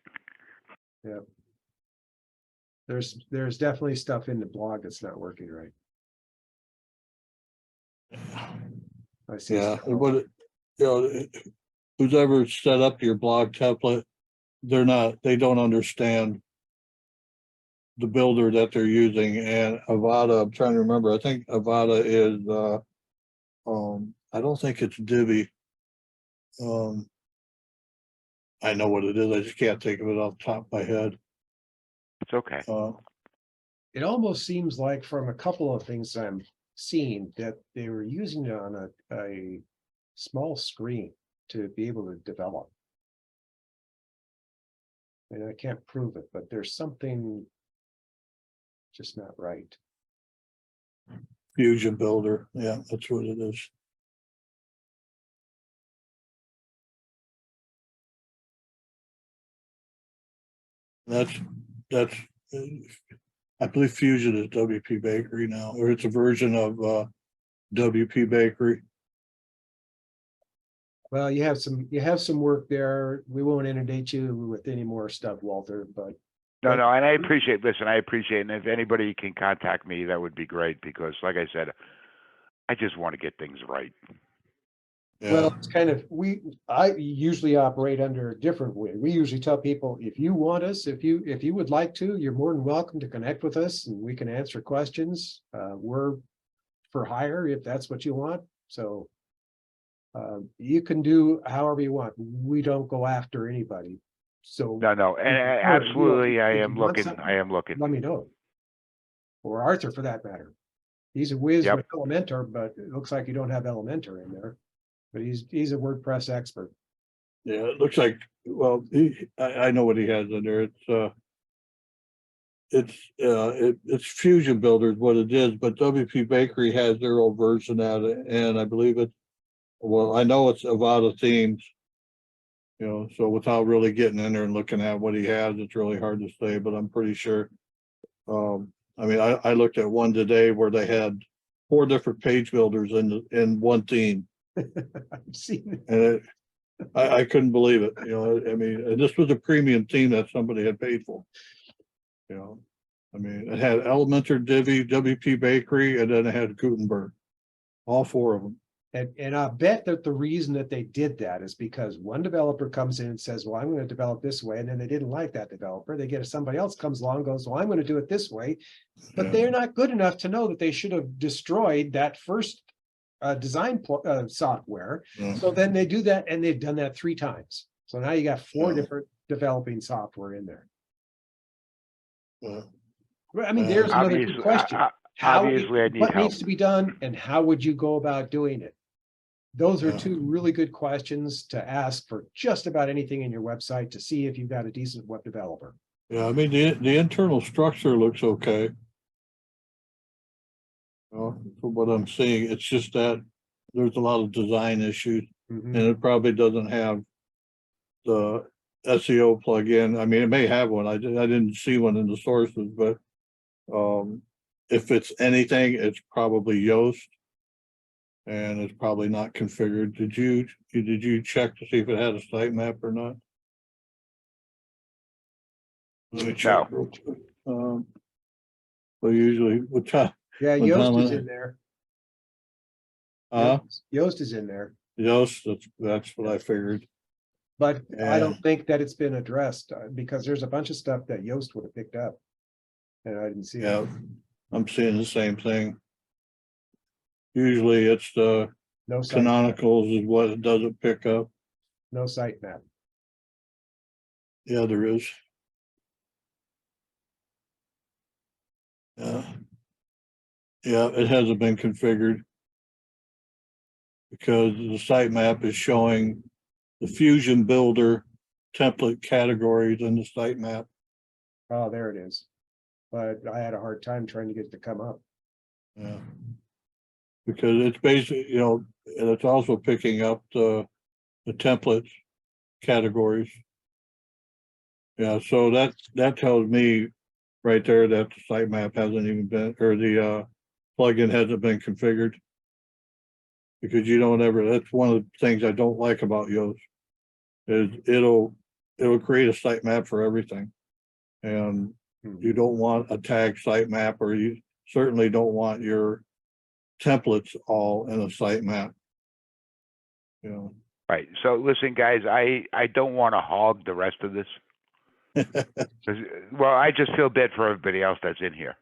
There's definitely stuff in the blog that's not working right. I see.
yeah,
stuff.
but who's ever set up your blog template, they don't understand the builder that they're using. And Avada, I'm trying to remember, I think Avada is, I don't think it's Divi. I know what it is, I just can't think of it off the top of my head.
It's okay.
It almost seems like from a couple of things I'm seeing that they were using it on a small screen to be able to develop. And I can't prove it, but there's something just not right.
Fusion Builder, yeah, that's what it is. That's, I believe Fusion is WP Bakery now, or it's a version of WP Bakery.
Well, you have some work there. We won't inundate you with any more stuff, Walter, but
No, no, and I appreciate, listen, I appreciate, and if anybody can contact me, that would be great, because like I said, I just want to get things right.
Yeah,
well, it's kind of, I usually operate under a different way. We usually tell people, if you want us, if you would like to, you're more than welcome to connect with us and we can answer questions. We're for hire if that's what you want. So you can do however you want. We don't go after anybody. So
No, no, and
If you
absolutely, I
if you
am
want
looking,
something,
I am looking.
let me know. Or Arthur for that matter. He's a whiz
Yep.
with Elementor, but it looks like you don't have Elementor in there. But he's a WordPress expert.
yeah, it looks like, well, I know what he has in there. It's Fusion Builder is what it is, but WP Bakery has their own version of it, and I believe well, I know it's Avada themes. You know, so without really getting in there and looking at what he has, it's really hard to say, but I'm pretty sure. I mean, I looked at one today where they had 4 different page builders in one theme,
I've seen it.
and I couldn't believe it, you know, I mean, and this was a premium theme that somebody had paid for. You know, I mean, it had Elementor, Divi, WP Bakery, and then it had Gutenberg. All 4 of them.
And I bet that the reason that they did that is because one developer comes in and says, well, I'm going to develop this way. And then they didn't like that developer. They get somebody else comes along and goes, well, I'm going to do it this way. But
Yeah.
they're not good enough to know that they should have destroyed that first design software.
Yeah.
So then they do that, and they've done that 3 times. So now you got 4
Yeah.
different developing software in there.
Yeah.
Well, I mean, there's another good
Obviously,
question.
obviously, I need
What
help.
needs to be done and how would you go about doing it? Those are
Yeah.
2 really good questions to ask for just about anything in your website to see if you've got a decent web developer.
Yeah, I mean, the internal structure looks okay. From what I'm seeing, it's just that there's a lot of design issues,
Mhm.
and it probably doesn't have the SEO plugin. I mean, it may have one. I didn't see one in the sources, but if it's anything, it's probably Yoast. And it's probably not configured. Did you check to see if it had a sitemap or not? Let me check.
No.
real quick. Well, usually, what time?
Yeah,
What
Yoast
time
is
is
in there.
Yoast,
Yoast is in there,
that's what I figured.
but I
Yeah.
don't think that it's been addressed because there's a bunch of stuff that Yoast would have picked up. And I didn't see it.
Yeah, I'm seeing the same thing. Usually it's the
No site,
canonicals is what it doesn't pick up.
no sitemap.
Yeah, there is. Yeah. Yeah, it hasn't been configured. Because the sitemap is showing the Fusion Builder template categories in the sitemap.
Oh, there it is. But I had a hard time trying to get it to come up.
Yeah. Because it's basically, you know, and it's also picking up the templates categories. Yeah, so that tells me right there that the sitemap hasn't even been, or the plugin hasn't been configured. Because you don't ever, that's one of the things I don't like about Yoast. Is it'll create a sitemap for everything. And you don't want a tag sitemap, or you certainly don't want your templates all in a sitemap. You know.
Right. So listen, guys, I don't want to hog the rest of this. 'Cause, I just feel bad for everybody else that's in here.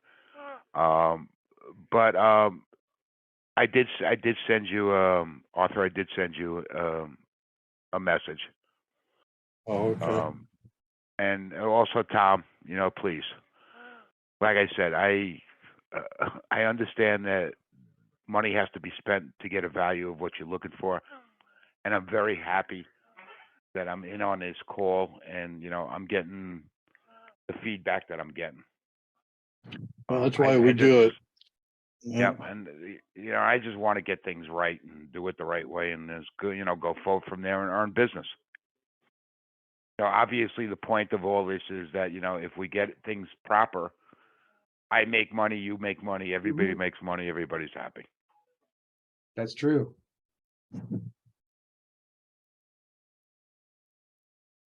But I did send you Arthur. I did send you a message.
Oh, okay.
And also Tom, please. Like I said, I understand that money has to be spent to get a value of what you're looking for, and I'm very happy that I'm in on this call, and I'm getting the feedback that I'm getting.
Well, that's
I-
why
I
we do it.
just- Yeah, and I just want to get things right and do it the right way, and just go, go forward from there and earn business. Obviously, the point of all this is that if we get things proper, I make money, you make money, everybody makes money, everybody's happy.
That's true.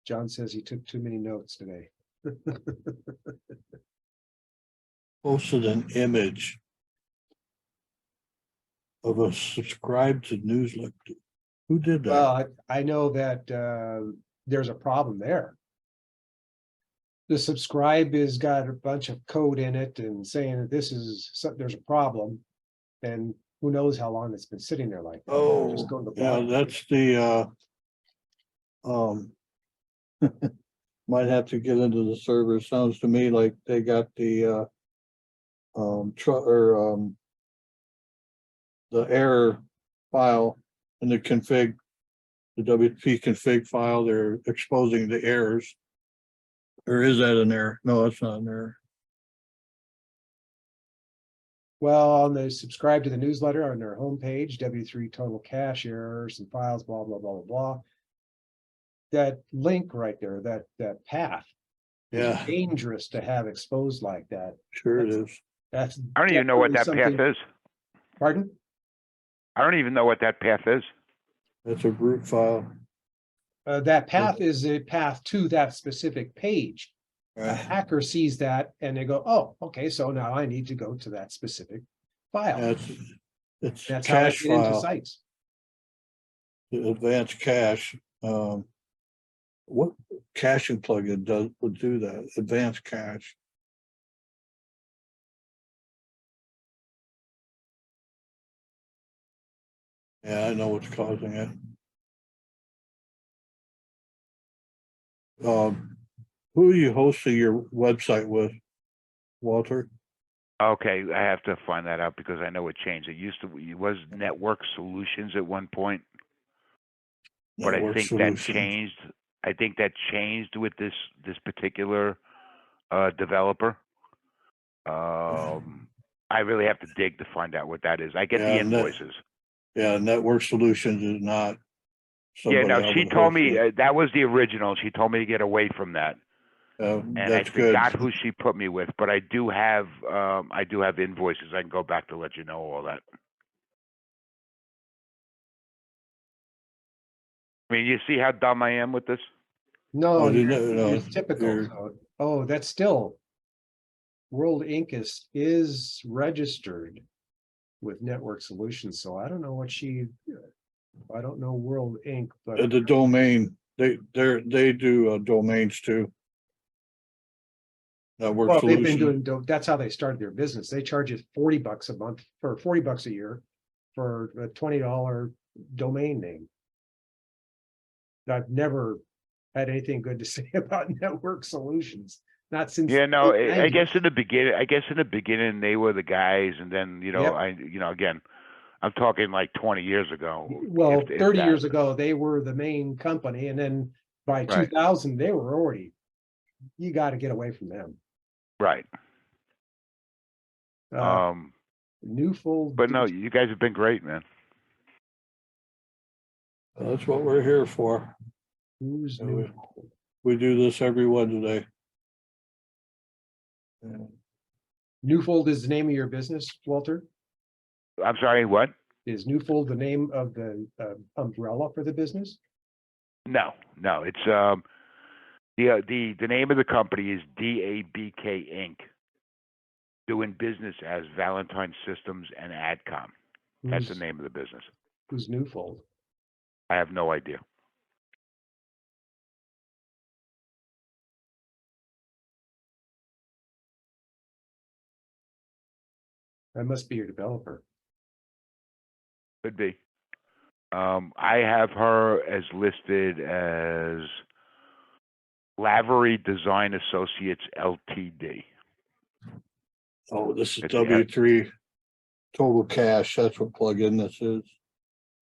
John says he took too many notes today.
Posted an image of a subscribe to newsletter. Who did that?
Well, I know that there's a problem there. The subscribe has got a bunch of code in it and saying that there's a problem. And who knows how long it's been sitting there like. that.
Oh,
Just go to the
yeah,
blog.
that's the, might have to get into the server. Sounds to me like they got the, the error file in the config, the WP config file, they're exposing the errors. Or is that an error? No, that's not an error.
Well, on the subscribe to the newsletter on their homepage, W3 total cache errors and files, blah, blah, blah, blah, blah. That link right there, that path. is
Yeah,
Dangerous to have exposed like that.
sure it is.
That's.
I don't even know what that
definitely
path
something-
is.
Pardon?
I don't even know what that path is.
That's a root file.
That path is a path to that specific page. A
Right.
hacker sees that and they go, oh, okay, so now I need to go to that specific file.
It's
That's how they
cache
get into
file,
sites.
the advanced cache. What caching plugin would do that? Advanced cache. Yeah, I know what's causing it. Who are you hosting your website with, Walter?
Okay, I have to find that out because I know it changed. It was Network Solutions at one point, but I
Network
think that
Solutions.
changed. I think that changed with this particular developer. I really have to dig to find out what that is. I get the
Yeah,
invoices.
Yeah, Network Solutions is not.
Yeah,
somebody
no,
I
she
would
told
host
me
with.
that was the original. She told me to get away from that. And I
That's good.
forgot who she put me with, but I do have invoices. I can go back to let you know all that. I mean, you see how dumb I am with this?
No,
Oh,
it's typical.
you're-
So- Oh, that's still. World Inc. is registered with Network Solutions, so I don't know what I don't know World Inc., but
The domain, they do domains too. Network
well, they've been
Solutions.
doing, that's how they started their business. They charge you $40 a month for $40 a year for a $20 domain name. I've never had anything good to say about Network Solutions, not since.
Yeah, no,
the
I guess
90s.
in the beginning they were the guys, and then
Yep.
again, I'm talking like 20 years ago.
Well,
if
30
that.
years ago, they were the main company, and then by
Right.
2000, they were already, you got to get away from them.
Right.
Newfold.
But no, you guys have been great, man.
That's what we're here for.
Who's
Yeah, we-
Newfold?
We do this every Wednesday. Yeah.
Newfold is the name of your business, Walter?
I'm sorry, what?
Is Newfold the name of the umbrella for the business?
No, it's the name of the company is DABK Inc. Doing business as Valentine Systems and Adcom. That's the
Who's-
name of the business.
Who's Newfold?
I have no idea.
That must be your developer.
Could be. I have her as listed as Lavery Design Associates Ltd.
Oh, this is
It's the-
W3 total cash. That's what plugin this is.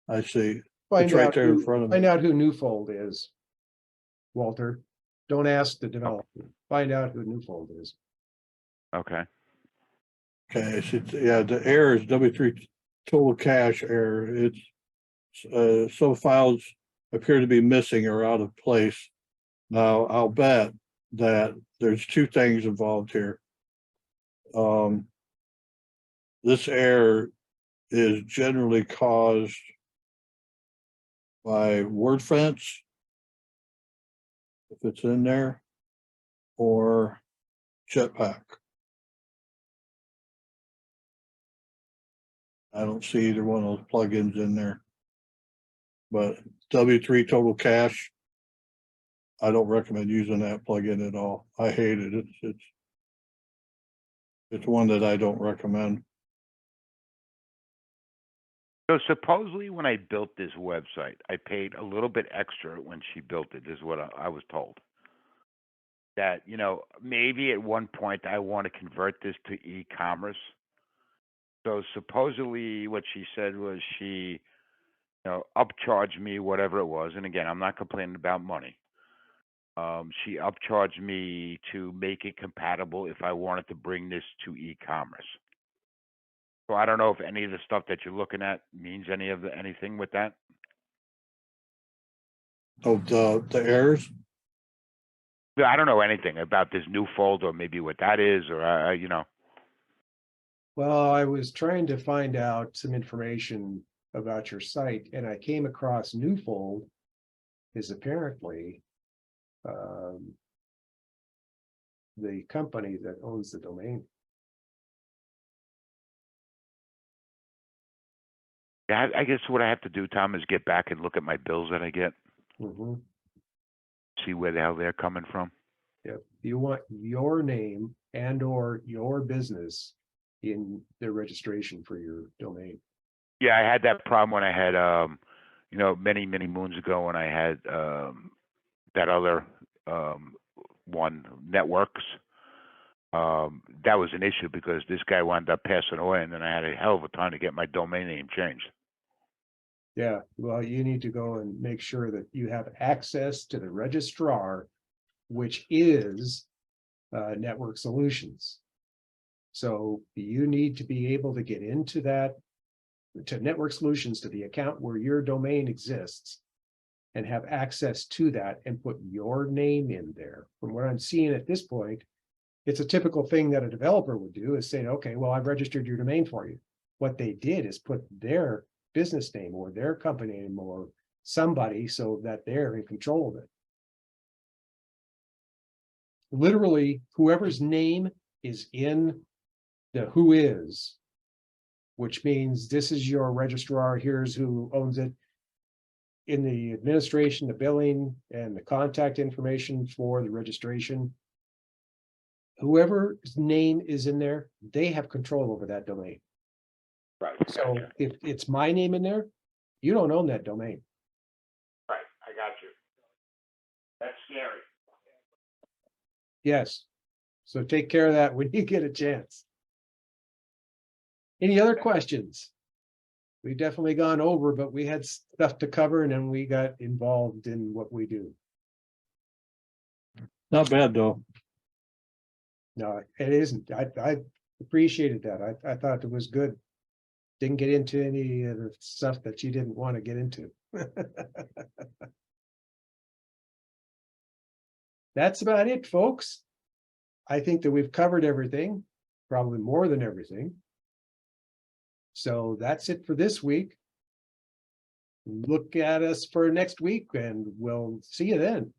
I see.
Find
It's right
out
there in
who-
front of me.
Find out who Newfold is. Walter, don't ask the developer. Find out who Newfold is.
Okay.
Okay, I see. Yeah, the error is W3 total cache error. It's some files appear to be missing or out of place. Now, I'll bet that there's two things involved here. This error is generally caused by WordFence, if it's in there, or Jetpack. I don't see either one of those plugins in there. But W3 Total Cache, I don't recommend using that plugin at all. I hate it. It's one that I don't recommend.
So supposedly when I built this website, I paid a little bit extra when she built it, is what I was told. That, you know, maybe at one point I want to convert this to e-commerce. So supposedly what she said was she, you know, upcharged me whatever it was. And again, I'm not complaining about money. She upcharged me to make it compatible if I wanted to bring this to e-commerce. So I don't know if any of the stuff that you're looking at means anything with that.
Oh, the errors?
Yeah, I don't know anything about this new fold or maybe what that is, or you know.
Well, I was trying to find out some information about your site and I came across Newfold is apparently the company that owns the domain.
Yeah, I guess what I have to do, Tom, is get back and look at my bills that I get,
Mhm.
see where the hell they're coming from.
Yep, you want your name and or your business in the registration for your domain.
Yeah, I had that problem when I had, you know, many moons ago when I had that other one, Networks. That was an issue because this guy wound up passing away, and then I had a hell of a time to get my domain name changed.
Yeah, well, you need to go and make sure that you have access to the registrar, which is Network Solutions. So you need to be able to get into that, to Network Solutions, to the account where your domain exists, and have access to that and put your name in there. From what I'm seeing at this point, it's a typical thing that a developer would do is say, okay, well, I've registered your domain for you. What they did is put their business name or their company name or somebody so that they're in control of it. Literally, whoever's name is in the who is, which means this is your registrar, here's who owns it. In the administration, the billing, and the contact information for the registration, whoever's name is in there, they have control over that domain.
Right.
So if it's my name in there, you don't own that domain.
Right, I got you. That's scary.
Yes. So take care of that when you get a chance. Any other questions? We've definitely gone over, but we had stuff to cover and then we got involved in what we do.
Not bad, though.
No, it isn't. I appreciated that. I thought it was good. Didn't get into any of the stuff that you didn't want to get into. That's about it, folks. I think that we've covered everything, probably more than everything. So that's it for this week. Look at us for next week and we'll see you then.